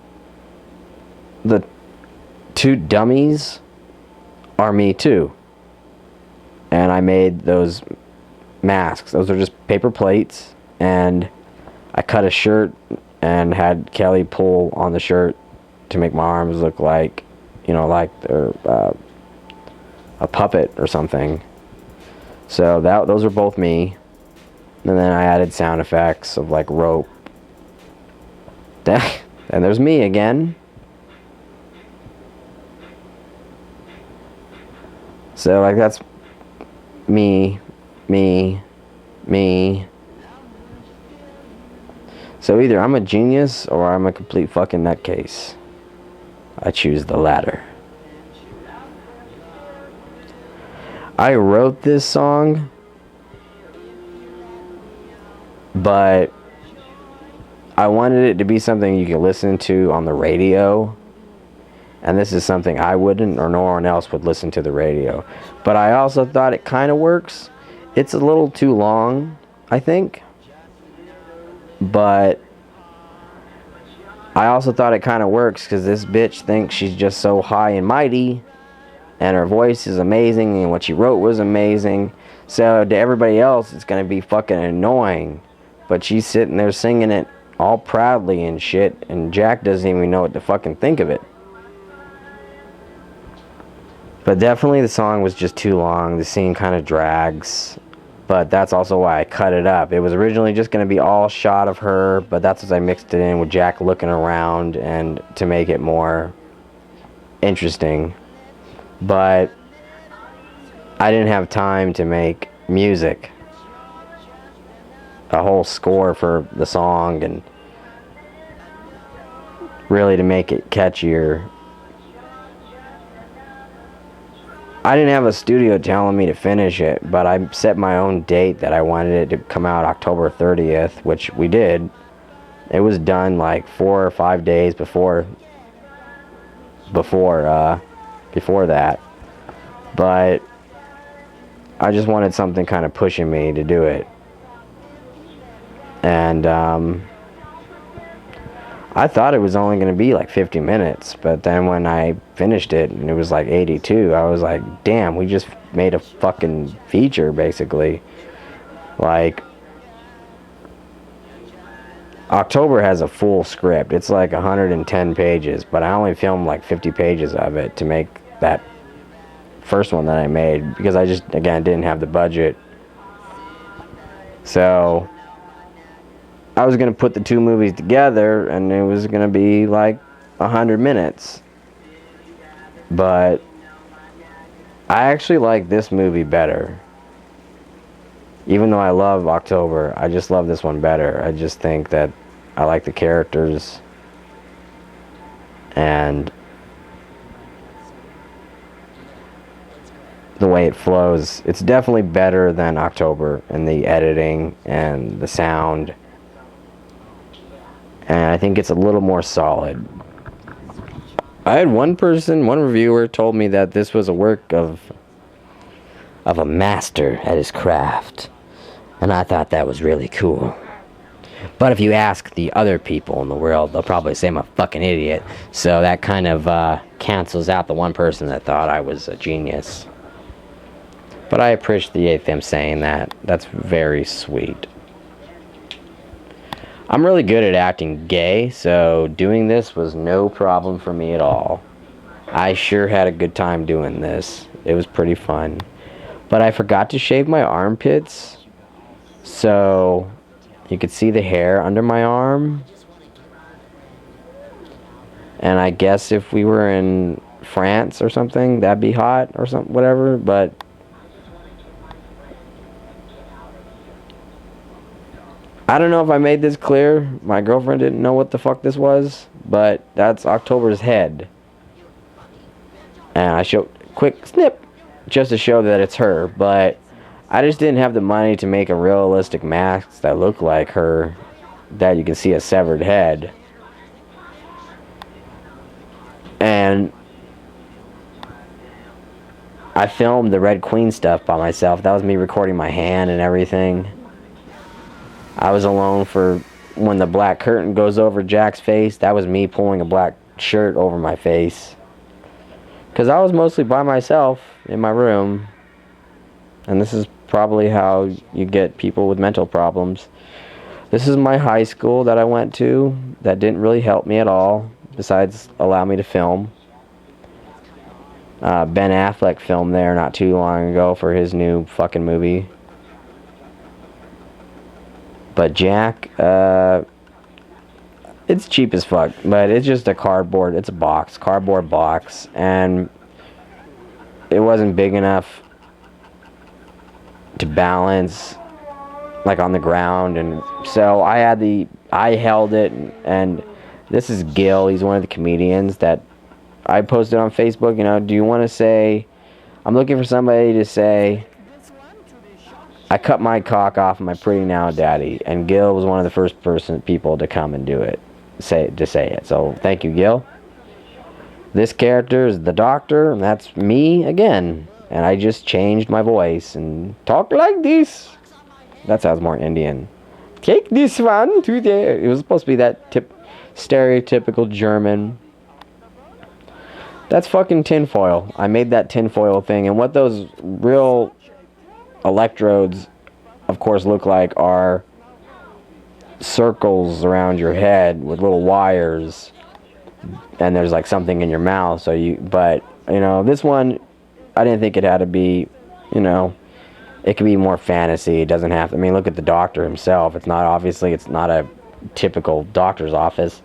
the 2 dummies are me too. And I made those masks. Those are just paper plates, and I cut a shirt and had Kelly pull on the shirt to make my arms look like, like they're a puppet or something. So those are both me. And then I added sound effects of like rope. And there's me again. So like that's me. So either I'm a genius or I'm a complete fucking nutcase. I choose the latter. I wrote this song, but I wanted it to be something you could listen to on the radio. And this is something I wouldn't, or no one else would listen to the radio. But I also thought it kind of works. It's a little too long, I think. But I also thought it kind of works because this bitch thinks she's just so high and mighty. And her voice is amazing, and what she wrote was amazing. So to everybody else, it's going to be fucking annoying. But she's sitting there singing it all proudly and shit. And Jack doesn't even know what to fucking think of it. But definitely the song was just too long. The scene kind of drags. But that's also why I cut it up. It was originally just going to be all shot of her. But that's as I mixed it in with Jack looking around and to make it more interesting. But I didn't have time to make music. A whole score for the song and really to make it catchier. I didn't have a studio telling me to finish it, but I set my own date that I wanted it to come out October 30th, which we did. It was done like 4 or 5 days before that. But I just wanted something kind of pushing me to do it. And I thought it was only going to be like 50 minutes, but then when I finished it and it was like 82, I was like, damn, we just made a fucking feature, basically. Like, October has a full script. It's like 110 pages, but I only filmed like 50 pages of it to make that first one that I made, because I just, again, didn't have the budget. So I was going to put the two movies together, and it was going to be like 100 minutes. But I actually like this movie better. Even though I love October, I just love this one better. I just think that I like the characters. And the way it flows. It's definitely better than October in the editing and the sound. And I think it's a little more solid. I had one reviewer told me that this was a work of a master at his craft. And I thought that was really cool. But if you ask the other people in the world, they'll probably say I'm a fucking idiot. So that kind of cancels out the one person that thought I was a genius. But I appreciate them saying that. That's very sweet. I'm really good at acting gay, so doing this was no problem for me at all. I sure had a good time doing this. It was pretty fun. But I forgot to shave my armpits, so you could see the hair under my arm. And I guess if we were in France or something, that'd be hot or something, whatever, but I don't know if I made this clear. My girlfriend didn't know what the fuck this was, but that's October's head. And I showed quick snip just to show that it's her, but I just didn't have the money to make a realistic mask that looked like her, that you can see a severed head. And I filmed the Red Queen stuff by myself. That was me recording my hand and everything. I was alone for when the black curtain goes over Jack's face. That was me pulling a black shirt over my face. Because I was mostly by myself in my room. And this is probably how you get people with mental problems. This is my high school that I went to. That didn't really help me at all, besides allow me to film. Ben Affleck filmed there not too long ago for his new fucking movie. But Jack, it's cheap as fuck, but it's just a cardboard box, and it wasn't big enough to balance, like, on the ground, and so I held it, and this is Gil, he's one of the comedians that I posted on Facebook, do you want to say, I'm looking for somebody to say, I cut my cock off my pretty now daddy, and Gil was one of the first people to come and do it, to say it. So thank you, Gil. This character is the Doctor, and that's me again. And I just changed my voice and talk like this. That sounds more Indian. Take this one to there. It was supposed to be that stereotypical German. That's fucking tinfoil. I made that tinfoil thing, and what those real electrodes, of course, look like are circles around your head with little wires, and there's like something in your mouth. But this one, I didn't think it had to be, it could be more fantasy. It doesn't have to. I mean, look at the Doctor himself. It's not a typical doctor's office.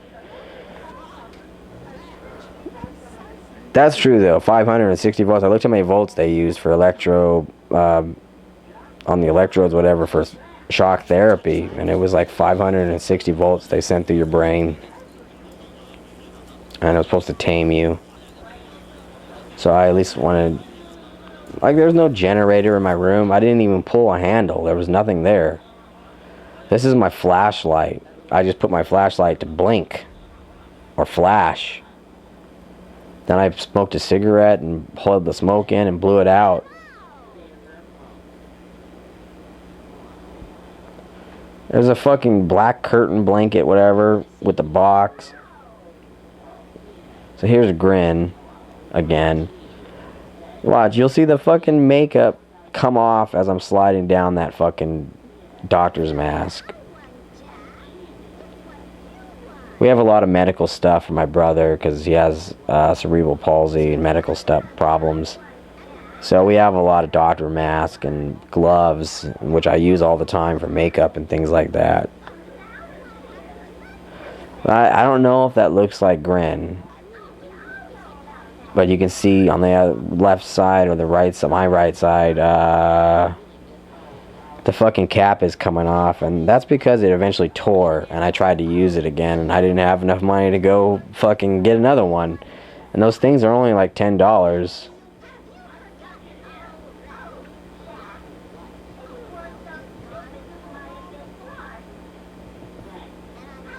That's true though. 560 volts. I looked at how many volts they used for on the electrodes, whatever, for shock therapy, and it was like 560 volts they sent through your brain, and it was supposed to tame you. So I at least wanted, there's no generator in my room. I didn't even pull a handle. There was nothing there. This is my flashlight. I just put my flashlight to blink or flash. Then I smoked a cigarette and pulled the smoke in and blew it out. There's a fucking black curtain blanket, whatever, with the box. So here's a grin again. Watch, you'll see the fucking makeup come off as I'm sliding down that fucking doctor's mask. We have a lot of medical stuff for my brother because he has cerebral palsy and medical stuff problems. So we have a lot of doctor masks and gloves, which I use all the time for makeup and things like that. I don't know if that looks like grin, but you can see on the left side or the right side, my right side, the fucking cap is coming off, and that's because it eventually tore, and I tried to use it again, and I didn't have enough money to go fucking get another one. And those things are only like $10.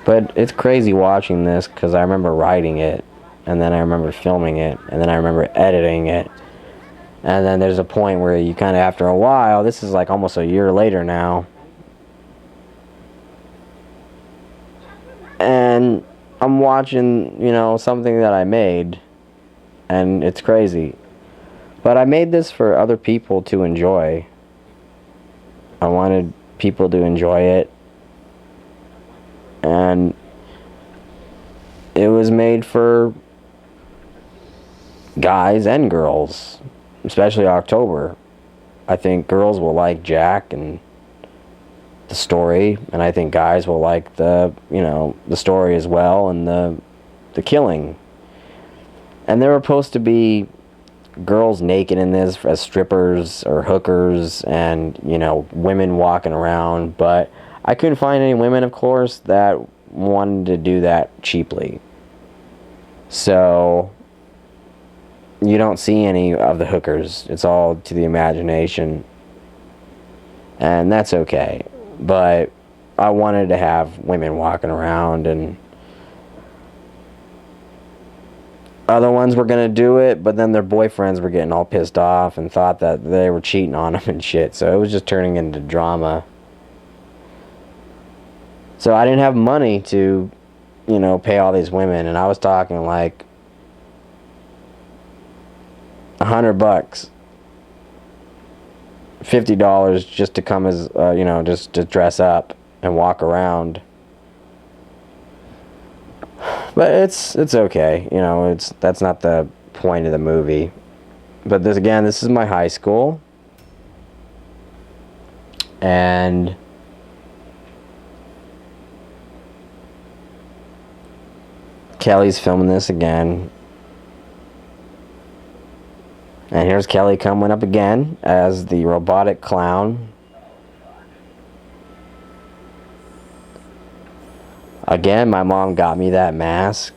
But it's crazy watching this, because I remember writing it, and then I remember filming it, and then I remember editing it. And then there's a point where you kind of, after a while, this is like almost a year later now, and I'm watching, something that I made, and it's crazy. But I made this for other people to enjoy. I wanted people to enjoy it. And it was made for guys and girls, especially October. I think girls will like Jack and the story, and I think guys will like the story as well, and the killing. And there were supposed to be girls naked in this as strippers or hookers, and women walking around, but I couldn't find any women, of course, that wanted to do that cheaply. So you don't see any of the hookers. It's all to the imagination. And that's okay. But I wanted to have women walking around, and other ones were going to do it, but then their boyfriends were getting all pissed off and thought that they were cheating on them and shit. So it was just turning into drama. So I didn't have money to, pay all these women, and I was talking like $100, $50 just to come as, just to dress up and walk around. But it's okay, that's not the point of the movie. But this is my high school, and Kelly's filming this again. And here's Kelly coming up again as the robotic clown. Again, my mom got me that mask.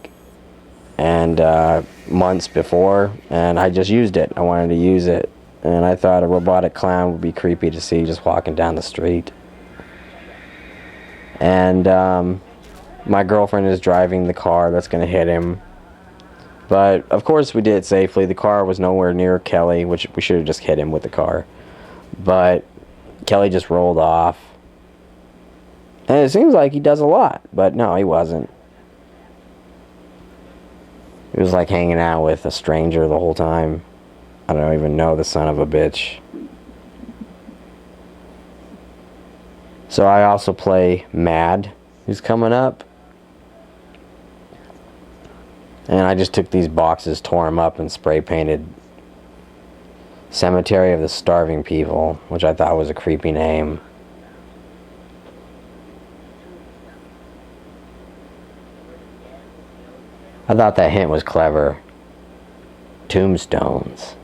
and months before, and I just used it. I wanted to use it, and I thought a robotic clown would be creepy to see just walking down the street. And my girlfriend is driving the car that's going to hit him. But, of course, we did it safely. The car was nowhere near Kelly, which we should have just hit him with the car. But Kelly just rolled off. And it seems like he does a lot, but no, he wasn't. He was like hanging out with a stranger the whole time. I don't even know the son of a bitch. So I also play Mad, who's coming up. And I just took these boxes, tore them up, and spray painted Cemetery of the Starving People, which I thought was a creepy name. I thought that hint was clever. Tombstones,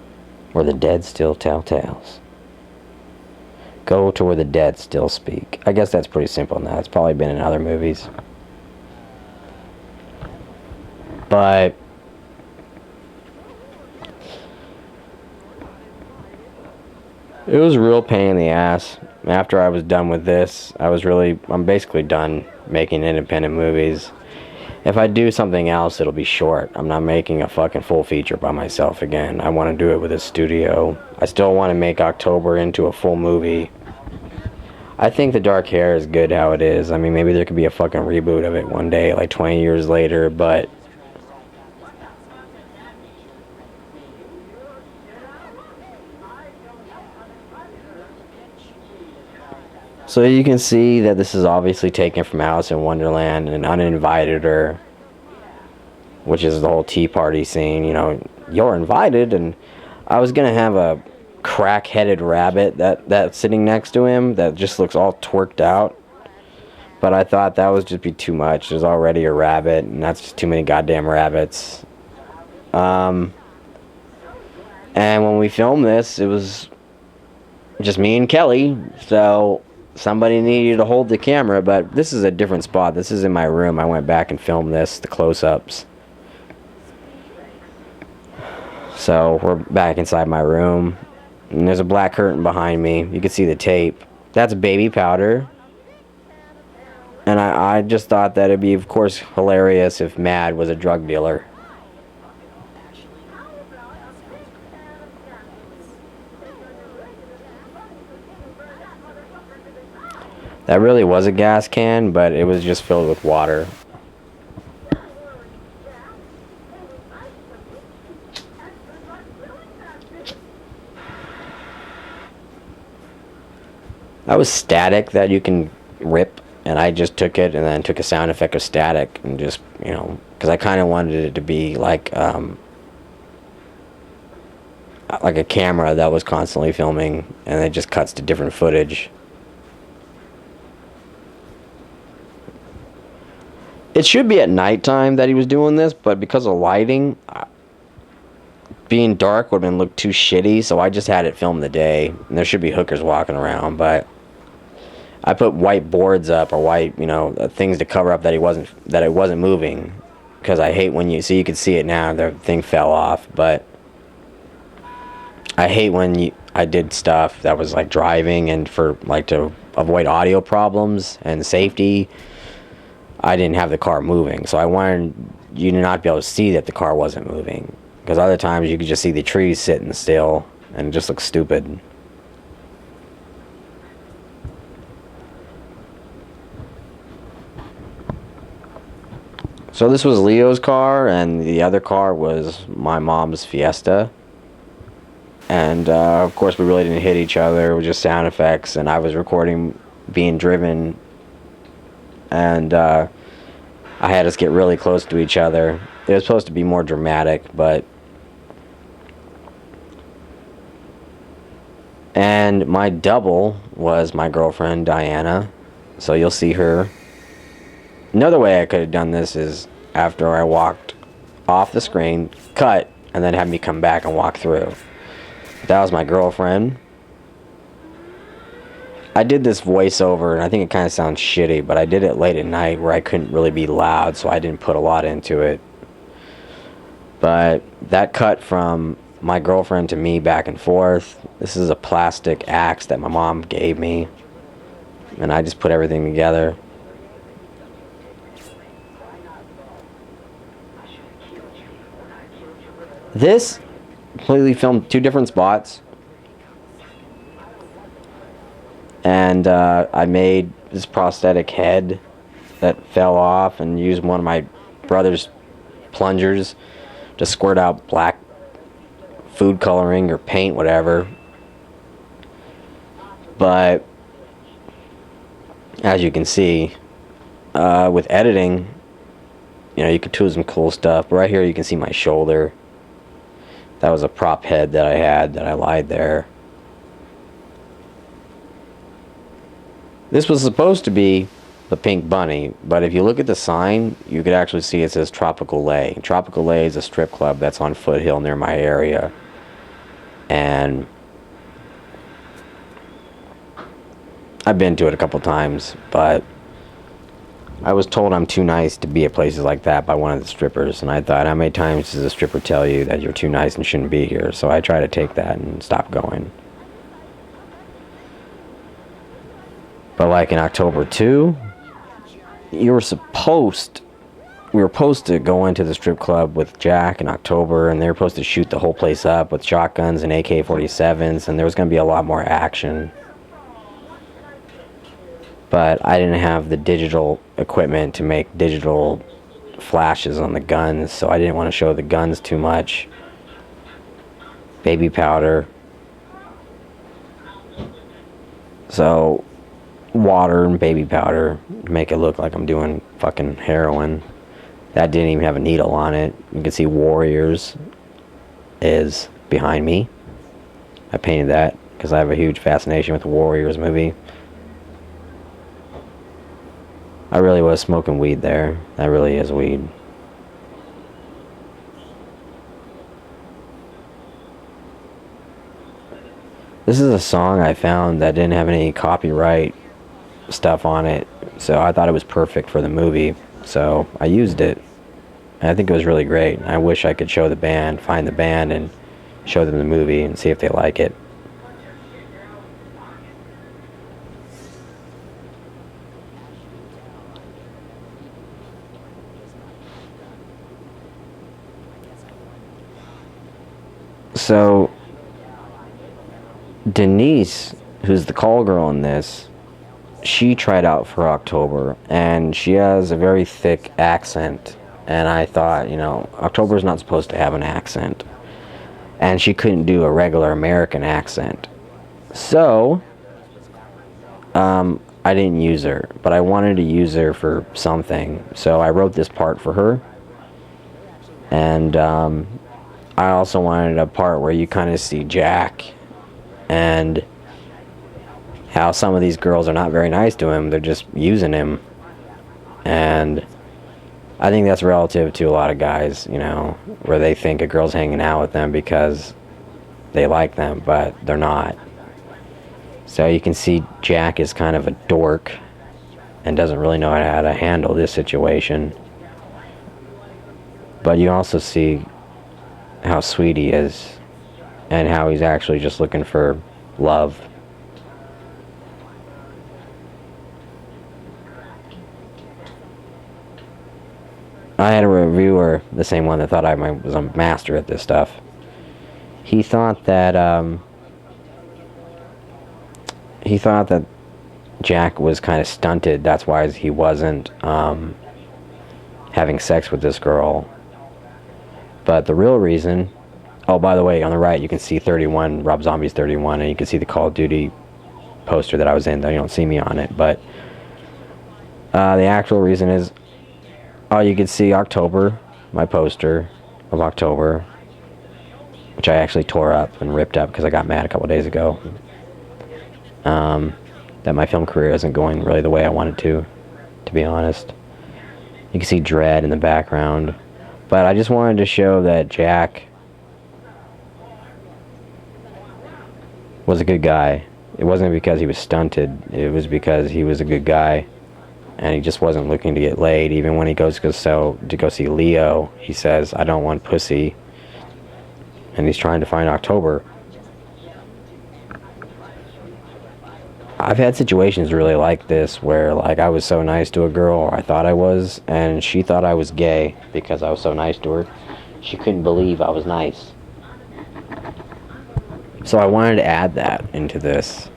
where the dead still tell tales. Go to where the dead still speak. I guess that's pretty simple now. It's probably been in other movies. But it was a real pain in the ass. After I was done with this, I'm basically done making independent movies. If I do something else, it'll be short. I'm not making a fucking full feature by myself again. I want to do it with a studio. I still want to make October into a full movie. I think the Dark Hare is good how it is. I mean, maybe there could be a fucking reboot of it one day, like 20 years later, but so you can see that this is obviously taken from Alice in Wonderland and uninvited her, which is the whole tea party scene. You know, you're invited, and I was gonna have a crack-headed rabbit that's sitting next to him that just looks all twerked out, but I thought that would just be too much. There's already a rabbit, and that's just too many goddamn rabbits. And when we filmed this, it was just me and Kelly, so somebody needed to hold the camera, but this is a different spot. This is in my room. I went back and filmed this, the close-ups. So we're back inside my room, and there's a black curtain behind me. You can see the tape. That's baby powder. And I just thought that it'd be, of course, hilarious if Mad was a drug dealer. That really was a gas can, but it was just filled with water. That was static that you can rip, and I just took it and then took a sound effect of static and just, you know, because I kind of wanted it to be like a camera that was constantly filming, and it just cuts to different footage. It should be at nighttime that he was doing this, but because of lighting, being dark would have been looked too shitty, so I just had it filmed the day. And there should be hookers walking around, but I put white boards up, or white, you know, things to cover up that it wasn't moving, because I hate when you could see it now. The thing fell off, but I hate when I did stuff that was like driving and for like to avoid audio problems and safety. I didn't have the car moving, so I wanted you to not be able to see that the car wasn't moving, because other times you could just see the trees sitting still and it just looks stupid. So this was Leo's car, and the other car was my mom's Fiesta. And of course we really didn't hit each other. It was just sound effects, and I was recording being driven, and I had us get really close to each other. It was supposed to be more dramatic, but... And my double was my girlfriend, Diana. So you'll see her. Another way I could have done this is after I walked off the screen, cut, and then have me come back and walk through. That was my girlfriend. I did this voiceover, and I think it kind of sounds shitty, but I did it late at night where I couldn't really be loud, so I didn't put a lot into it. But that cut from my girlfriend to me back and forth. This is a plastic axe that my mom gave me, and I just put everything together. This completely filmed 2 different spots, and I made this prosthetic head that fell off and used one of my brother's plungers to squirt out black food coloring or paint, whatever. But as you can see, with editing, you could do some cool stuff. Right here you can see my shoulder. That was a prop head that I had that I lied there. This was supposed to be the pink bunny, but if you look at the sign, you could actually see it says Tropical Lay. Tropical Lay is a strip club that's on Foothill near my area. And I've been to it a couple times, but I was told I'm too nice to be at places like that by one of the strippers, and I thought, how many times does a stripper tell you that you're too nice and shouldn't be here? So I try to take that and stop going. But like in October 2, we were supposed to go into the strip club with Jack in October, and they were supposed to shoot the whole place up with shotguns and AK-47s, and there was going to be a lot more action. But I didn't have the digital equipment to make digital flashes on the guns, so I didn't want to show the guns too much. Baby powder. So water and baby powder to make it look like I'm doing fucking heroin. That didn't even have a needle on it. You can see Warriors is behind me. I painted that because I have a huge fascination with the Warriors movie. I really was smoking weed there. That really is weed. This is a song I found that didn't have any copyright stuff on it, so I thought it was perfect for the movie, so I used it, and I think it was really great. I wish I could show the band, find the band, and show them the movie and see if they like it. So Denise, who's the call girl in this, she tried out for October, and she has a very thick accent, and I thought, October's not supposed to have an accent, and she couldn't do a regular American accent, so I didn't use her, but I wanted to use her for something, so I wrote this part for her, and I also wanted a part where you kind of see Jack and how some of these girls are not very nice to him. They're just using him. And I think that's relative to a lot of guys, where they think a girl's hanging out with them because they like them, but they're not. So you can see Jack is kind of a dork and doesn't really know how to handle this situation. But you also see how sweet he is and how he's actually just looking for love. I had a reviewer, the same one that thought I was a master at this stuff. He thought that Jack was kind of stunted. That's why he wasn't having sex with this girl. But the real reason... Oh, by the way, on the right you can see 31, Rob Zombie's 31, and you can see the Call of Duty poster that I was in, though you don't see me on it. But the actual reason is... Oh, you can see October, my poster of October, which I actually tore up and ripped up because I got mad a couple days ago. That my film career isn't going really the way I wanted to be honest. You can see Dread in the background. But I just wanted to show that Jack was a good guy. It wasn't because he was stunted. It was because he was a good guy. and he just wasn't looking to get laid. Even when he goes to go see Leo, he says, "I don't want pussy," and he's trying to find October. I've had situations really like this where, like, I was so nice to a girl, or I thought I was, and she thought I was gay because I was so nice to her. She couldn't believe I was nice. So I wanted to add that into this.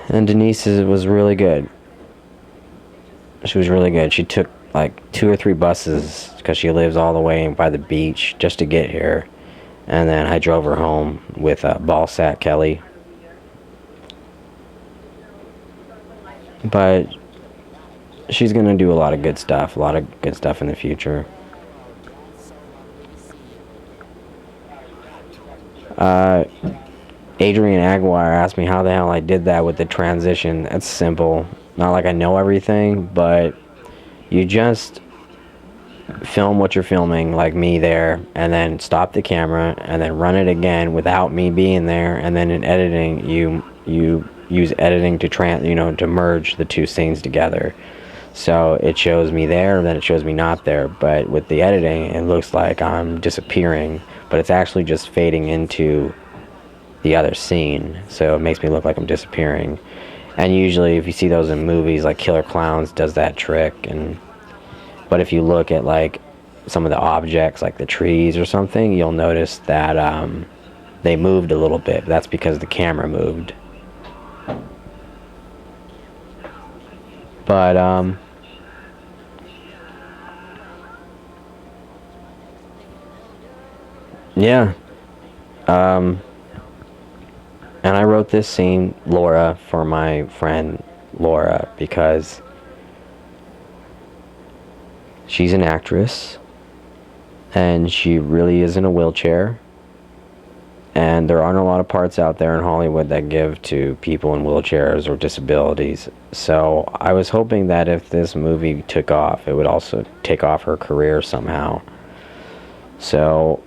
And Denise was really good. She was really good. She took like 2 or 3 buses because she lives all the way by the beach just to get here. And then I drove her home with Ballsack Kelly. But she's going to do a lot of good stuff. A lot of good stuff in the future. Adrian Aguirre asked me how the hell I did that with the transition. That's simple. Not like I know everything, but you just film what you're filming, like me there, and then stop the camera, and then run it again without me being there, and then in editing, you use editing to to merge the 2 scenes together. So it shows me there, and then it shows me not there. But with the editing, it looks like I'm disappearing, but it's actually just fading into the other scene, so it makes me look like I'm disappearing. And usually, if you see those in movies, like Killer Clowns does that trick, but if you look at like some of the objects, like the trees or something, you'll notice that they moved a little bit. That's because the camera moved. But yeah. And I wrote this scene, Laura, for my friend Laura, because she's an actress, and she really is in a wheelchair, and there aren't a lot of parts out there in Hollywood that give to people in wheelchairs or disabilities. So I was hoping that if this movie took off, it would also take off her career somehow. So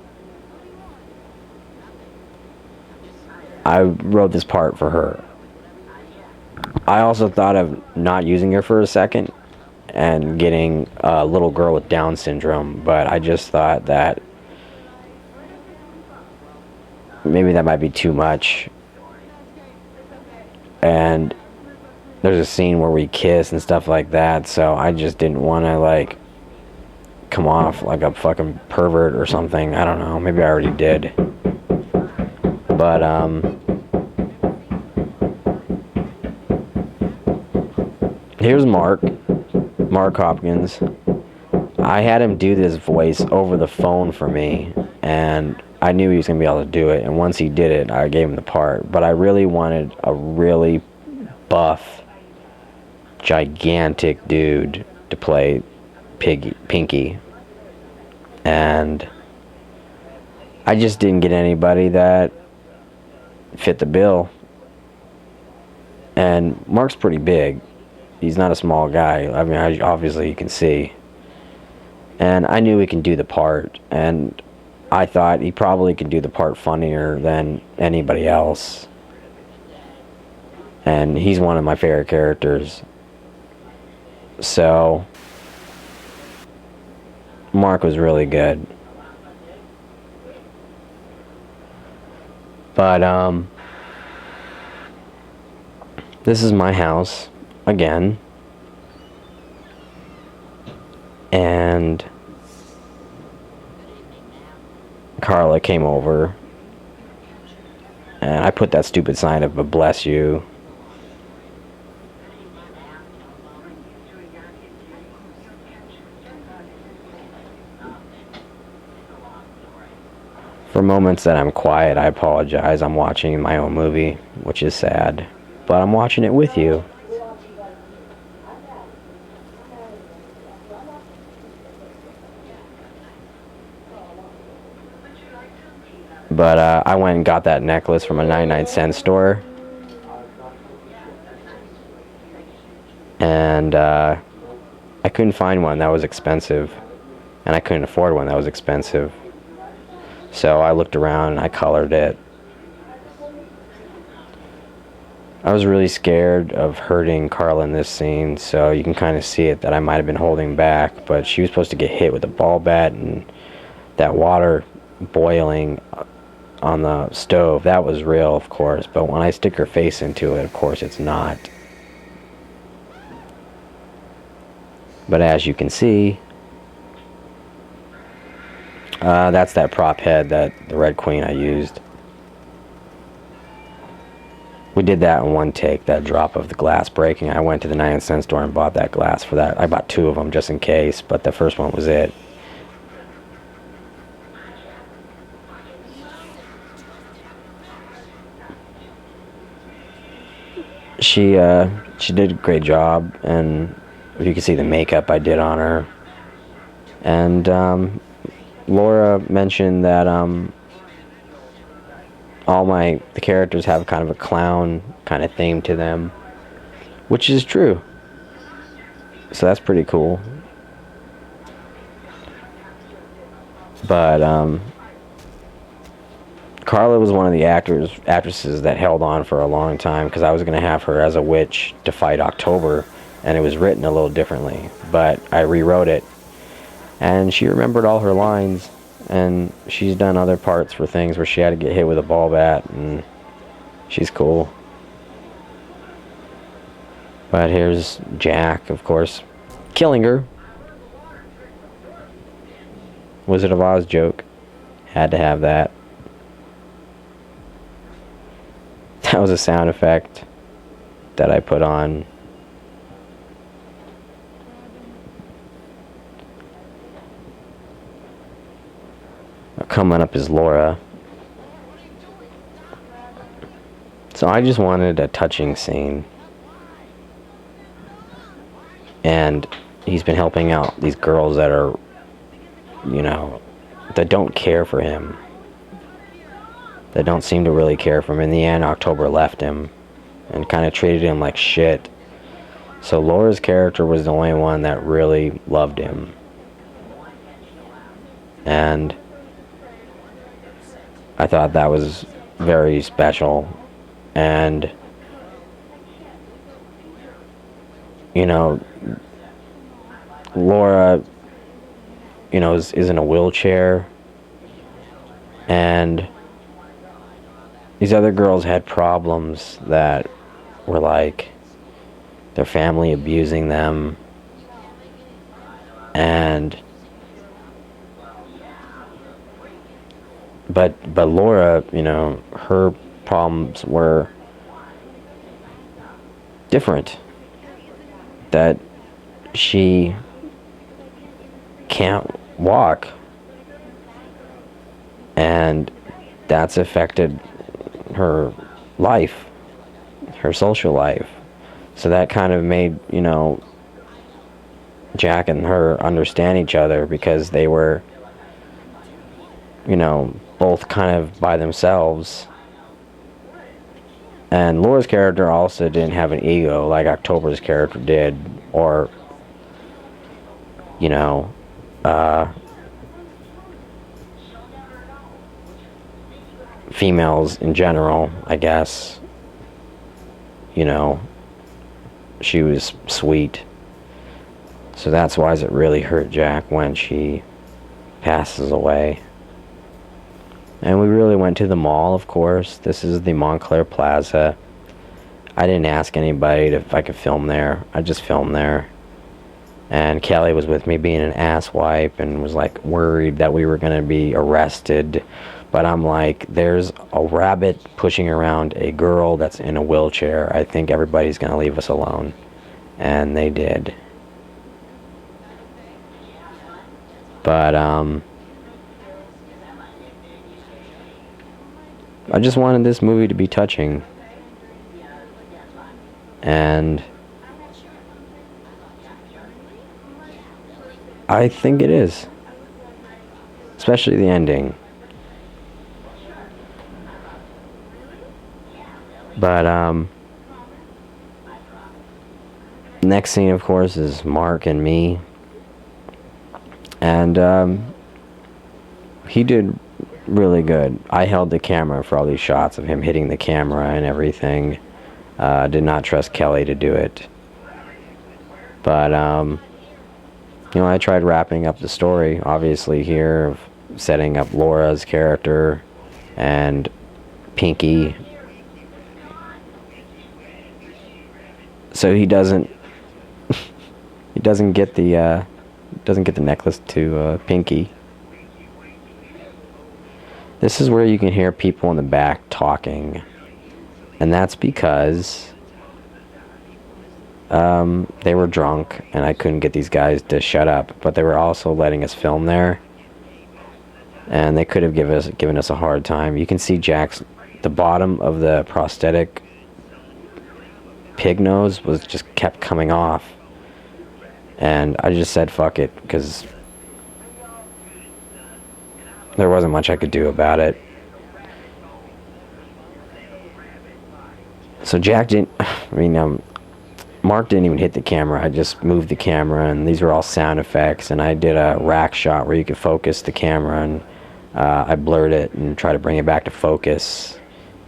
I wrote this part for her. I also thought of not using her for a second and getting a little girl with Down syndrome, but I just thought that maybe that might be too much. And there's a scene where we kiss and stuff like that, so I just didn't want to like come off like a fucking pervert or something. I don't know, maybe I already did. But here's Mark Hopkins. I had him do this voice over the phone for me, and I knew he was going to be able to do it, and once he did it, I gave him the part. But I really wanted a really buff, gigantic dude to play Pinky. And I just didn't get anybody that fit the bill. And Mark's pretty big. He's not a small guy. I mean, obviously you can see. And I knew he can do the part, and I thought he probably could do the part funnier than anybody else. And he's one of my favorite characters. So Mark was really good. But this is my house again. And Carla came over, and I put that stupid sign up of bless you. For moments that I'm quiet, I apologize. I'm watching my own movie, which is sad, but I'm watching it with you. But I went and got that necklace from a 99-cent store. And I couldn't find one that was expensive. And I couldn't afford one that was expensive. So I looked around and I colored it. I was really scared of hurting Carla in this scene, so you can kind of see it that I might have been holding back, but she was supposed to get hit with a ball bat, and that water boiling on the stove, that was real, of course, but when I stick her face into it, of course it's not. But as you can see, that's that prop head that the Red Queen I used. We did that in one take, that drop of the glass breaking. I went to the 99-cent store and bought that glass for that. I bought 2 of them just in case, but the first one was it. She did a great job, and you can see the makeup I did on her. And Laura mentioned that all the characters have kind of a clown kind of theme to them, which is true. So that's pretty cool. But Carla was one of the actresses that held on for a long time, because I was going to have her as a witch to fight October, and it was written a little differently, but I rewrote it, and she remembered all her lines. And she's done other parts for things where she had to get hit with a ball bat, and she's cool. But here's Jack, of course, killing her. Wizard of Oz joke. Had to have that. That was a sound effect that I put on. Coming up is Laura. So I just wanted a touching scene. And he's been helping out these girls that are, that don't care for him. That don't seem to really care for him. In the end, October left him and kind of treated him like shit. So Laura's character was the only one that really loved him. And I thought that was very special. And Laura is in a wheelchair, and these other girls had problems that were like their family abusing them, and but Laura, her problems were different. That she can't walk, and that's affected her life, her social life. So that kind of made, Jack and her understand each other, because they were, both kind of by themselves. And Laura's character also didn't have an ego like October's character did, or, females in general, I guess. She was sweet. So that's why it really hurt Jack when she passes away. And we really went to the mall, of course. This is the Montclair Plaza. I didn't ask anybody if I could film there. I just filmed there. And Kelly was with me being an asswipe and was like worried that we were going to be arrested. But I'm like, there's a rabbit pushing around a girl that's in a wheelchair. I think everybody's going to leave us alone. And they did. But, I just wanted this movie to be touching. And I think it is. Especially the ending. But, next scene, of course, is Mark and me. And, he did really good. I held the camera for all these shots of him hitting the camera and everything. Did not trust Kelly to do it. But, I tried wrapping up the story, obviously, here, of setting up Laura's character and Pinky. So he doesn't get the necklace to Pinky. This is where you can hear people in the back talking, and that's because they were drunk and I couldn't get these guys to shut up, but they were also letting us film there, and they could have given us a hard time. You can see the bottom of the prosthetic pig nose was just kept coming off, and I just said fuck it, because there wasn't much I could do about it. So Mark didn't even hit the camera. I just moved the camera, and these were all sound effects, and I did a rack shot where you could focus the camera, and I blurred it and tried to bring it back to focus.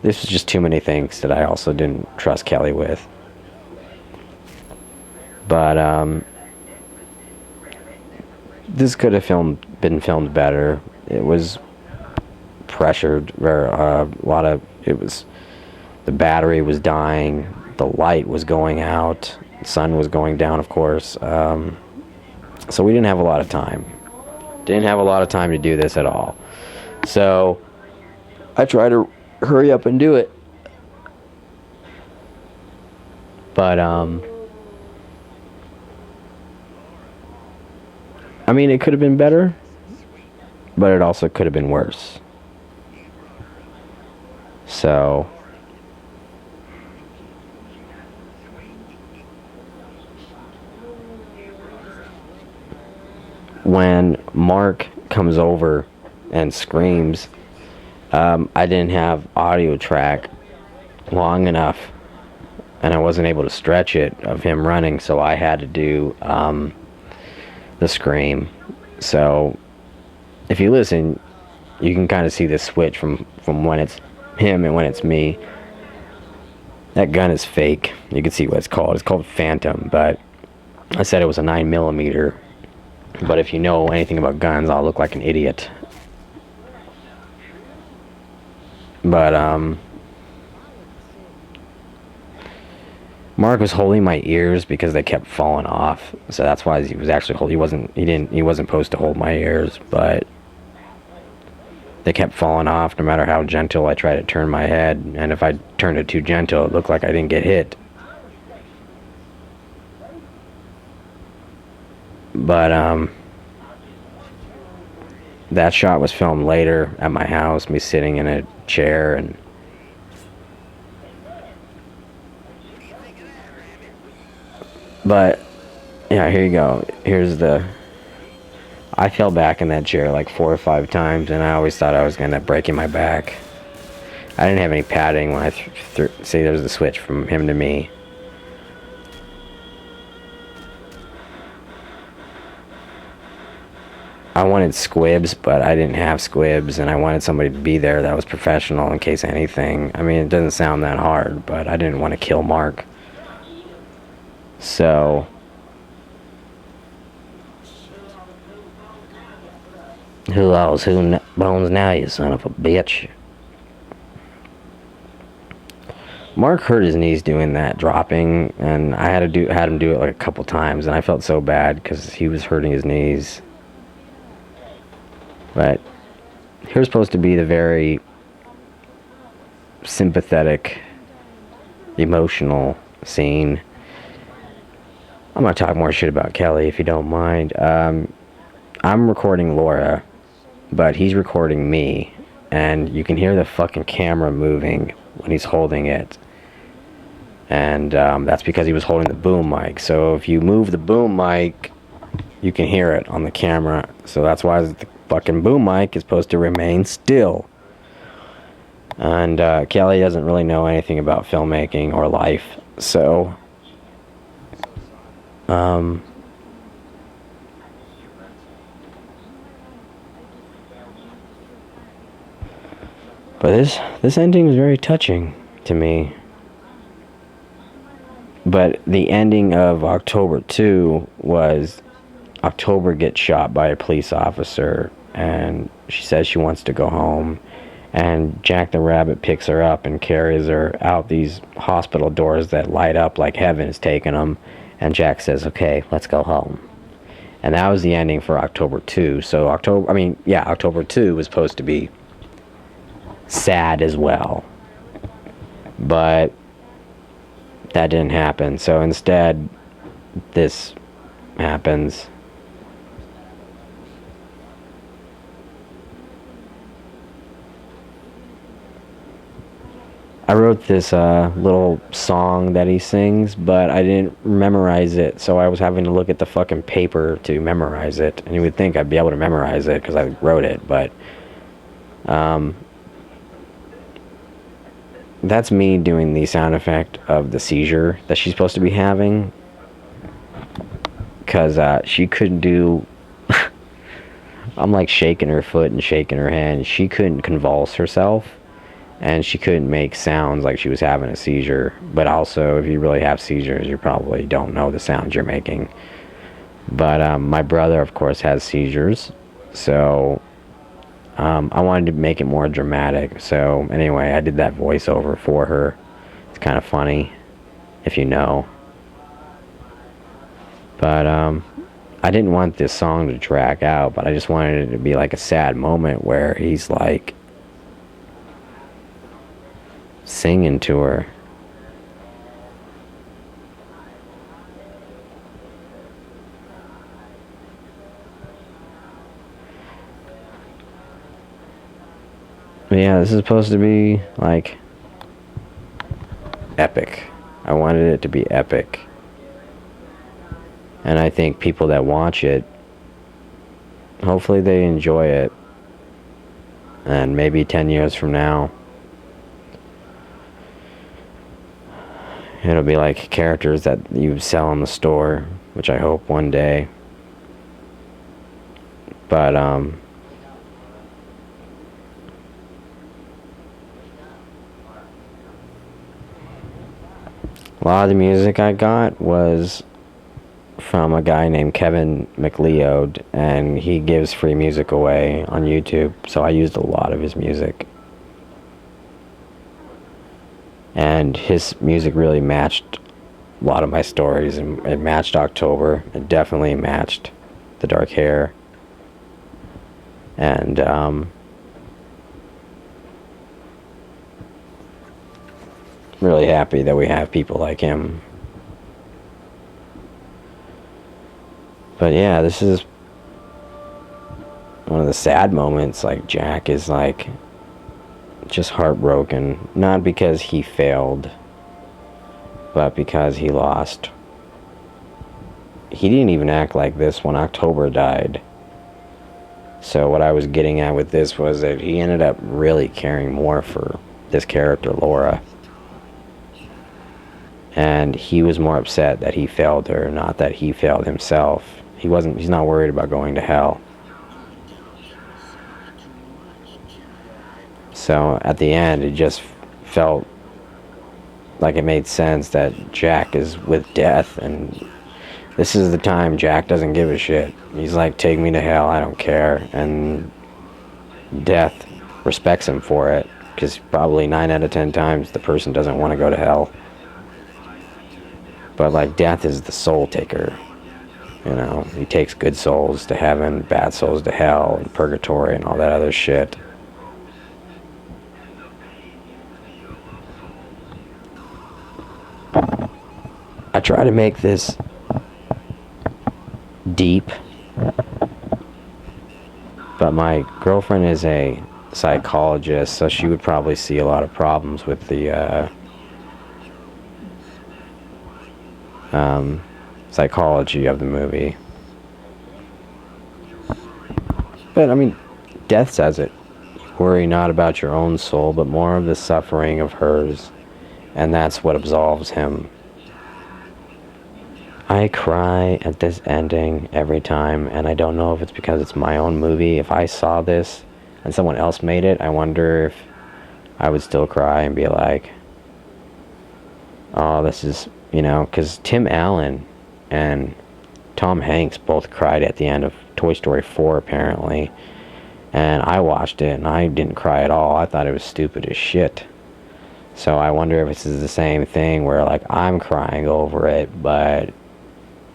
This was just too many things that I also didn't trust Kelly with. But this could have been filmed better. It was pressured, the battery was dying, the light was going out, the sun was going down, of course. So we didn't have a lot of time. Didn't have a lot of time to do this at all. So I tried to hurry up and do it. But it could have been better, but it also could have been worse. So when Mark comes over and screams, I didn't have audio track long enough, and I wasn't able to stretch it of him running, so I had to do the scream. So if you listen, you can kind of see the switch from when it's him and when it's me. That gun is fake. You can see what it's called. It's called Phantom, but I said it was a 9mm. But if you know anything about guns, I'll look like an idiot. But Mark was holding my ears because they kept falling off, so that's why he was actually he wasn't supposed to hold my ears, but they kept falling off no matter how gentle I tried to turn my head, and if I turned it too gentle, it looked like I didn't get hit. But that shot was filmed later at my house, me sitting in a chair, and but yeah, here you go. I fell back in that chair like 4 or 5 times, and I always thought I was going to end up breaking my back. I didn't have any padding when I see there's the switch from him to me. I wanted squibs, but I didn't have squibs, and I wanted somebody to be there that was professional in case anything. It doesn't sound that hard, but I didn't want to kill Mark. So who else? Who bones now, you son of a bitch? Mark hurt his knees doing that, dropping, and I had him do it like a couple times, and I felt so bad because he was hurting his knees. But here's supposed to be the very sympathetic, emotional scene. I'm gonna talk more shit about Kelly if you don't mind. I'm recording Laura, but he's recording me, and you can hear the fucking camera moving when he's holding it. And that's because he was holding the boom mic. So if you move the boom mic, you can hear it on the camera. So that's why the fucking boom mic is supposed to remain still. And Kelly doesn't really know anything about filmmaking or life, so but this ending was very touching to me. But the ending of October 2 was October gets shot by a police officer, and she says she wants to go home. And Jack the Rabbit picks her up and carries her out these hospital doors that light up like heaven is taking them. And Jack says, okay, let's go home. And that was the ending for October 2. So October 2 was supposed to be sad as well. But that didn't happen. So instead, this happens. I wrote this little song that he sings, but I didn't memorize it, so I was having to look at the fucking paper to memorize it. And you would think I'd be able to memorize it because I wrote it, but that's me doing the sound effect of the seizure that she's supposed to be having, because she couldn't do I'm like shaking her foot and shaking her hand. She couldn't convulse herself, and she couldn't make sounds like she was having a seizure. But also, if you really have seizures, you probably don't know the sounds you're making. But my brother, of course, has seizures, so I wanted to make it more dramatic. So anyway, I did that voiceover for her. It's kind of funny, if you know. But I didn't want this song to drag out, but I just wanted it to be like a sad moment where he's like singing to her. But yeah, this is supposed to be like epic. I wanted it to be epic. And I think people that watch it, hopefully they enjoy it. And maybe 10 years from now, it'll be like characters that you sell in the store, which I hope one day. But a lot of the music I got was from a guy named Kevin MacLeod, and he gives free music away on YouTube, so I used a lot of his music. And his music really matched a lot of my stories, and it matched October. It definitely matched the Dark Hare. And really happy that we have people like him. But yeah, this is one of the sad moments. Like, Jack is like just heartbroken, not because he failed, but because he lost. He didn't even act like this when October died. So what I was getting at with this was that he ended up really caring more for this character, Laura. And he was more upset that he failed her, not that he failed himself. He's not worried about going to hell. So at the end, it just felt like it made sense that Jack is with death, and this is the time Jack doesn't give a shit. He's like, take me to hell, I don't care. And death respects him for it, because probably 9 out of 10 times the person doesn't want to go to hell. But like, death is the soul taker. You know, he takes good souls to heaven, bad souls to hell, and purgatory, and all that other shit. I try to make this deep, but my girlfriend is a psychologist, so she would probably see a lot of problems with the psychology of the movie. But I mean, death says it. Worry not about your own soul, but more of the suffering of hers, and that's what absolves him. I cry at this ending every time, and I don't know if it's because it's my own movie. If I saw this and someone else made it, I wonder if I would still cry and be like, oh, this is You know, because Tim Allen and Tom Hanks both cried at the end of Toy Story 4, apparently. And I watched it, and I didn't cry at all. I thought it was stupid as shit. So I wonder if this is the same thing where, like, I'm crying over it, but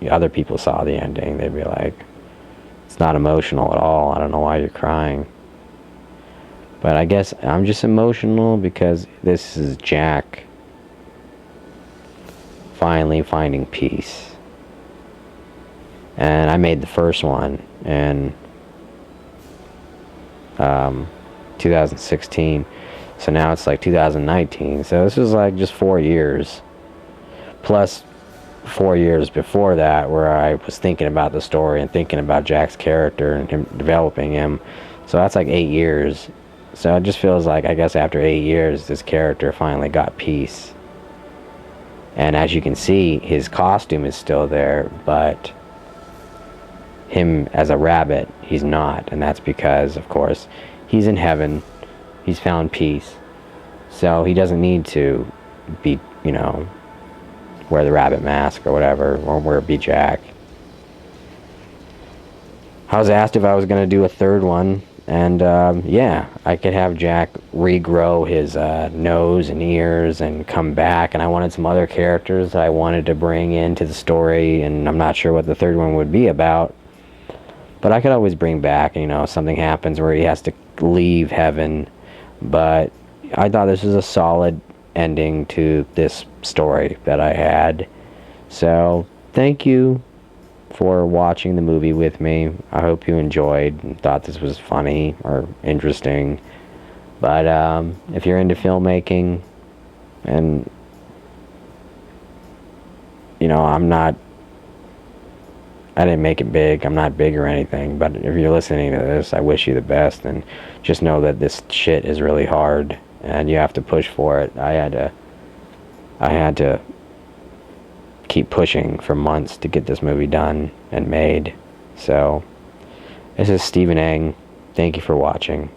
other people saw the ending. They'd be like, it's not emotional at all. I don't know why you're crying. But I guess I'm just emotional because this is Jack finally finding peace. And I made the first one in 2016. So now it's like 2019. So this was like just 4 years. Plus 4 years before that where I was thinking about the story and thinking about Jack's character and him developing him. So that's like 8 years. So it just feels like, I guess after 8 years, this character finally got peace. And as you can see, his costume is still there, but him as a rabbit, he's not. And that's because, of course, he's in heaven. He's found peace. So he doesn't need to be, you know, wear the rabbit mask or whatever, or be Jack. I was asked if I was going to do a third one, and yeah, I could have Jack regrow his nose and ears and come back, and I wanted some other characters that I wanted to bring into the story, and I'm not sure what the third one would be about, but I could always bring back, you know, something happens where he has to leave heaven, but I thought this was a solid ending to this story that I had. So thank you for watching the movie with me. I hope you enjoyed and thought this was funny or interesting. But if you're into filmmaking, and you know, I didn't make it big, I'm not big or anything, but if you're listening to this, I wish you the best, and just know that this shit is really hard and you have to push for it. I had to keep pushing for months to get this movie done and made. So this is Stephen Eng. Thank you for watching.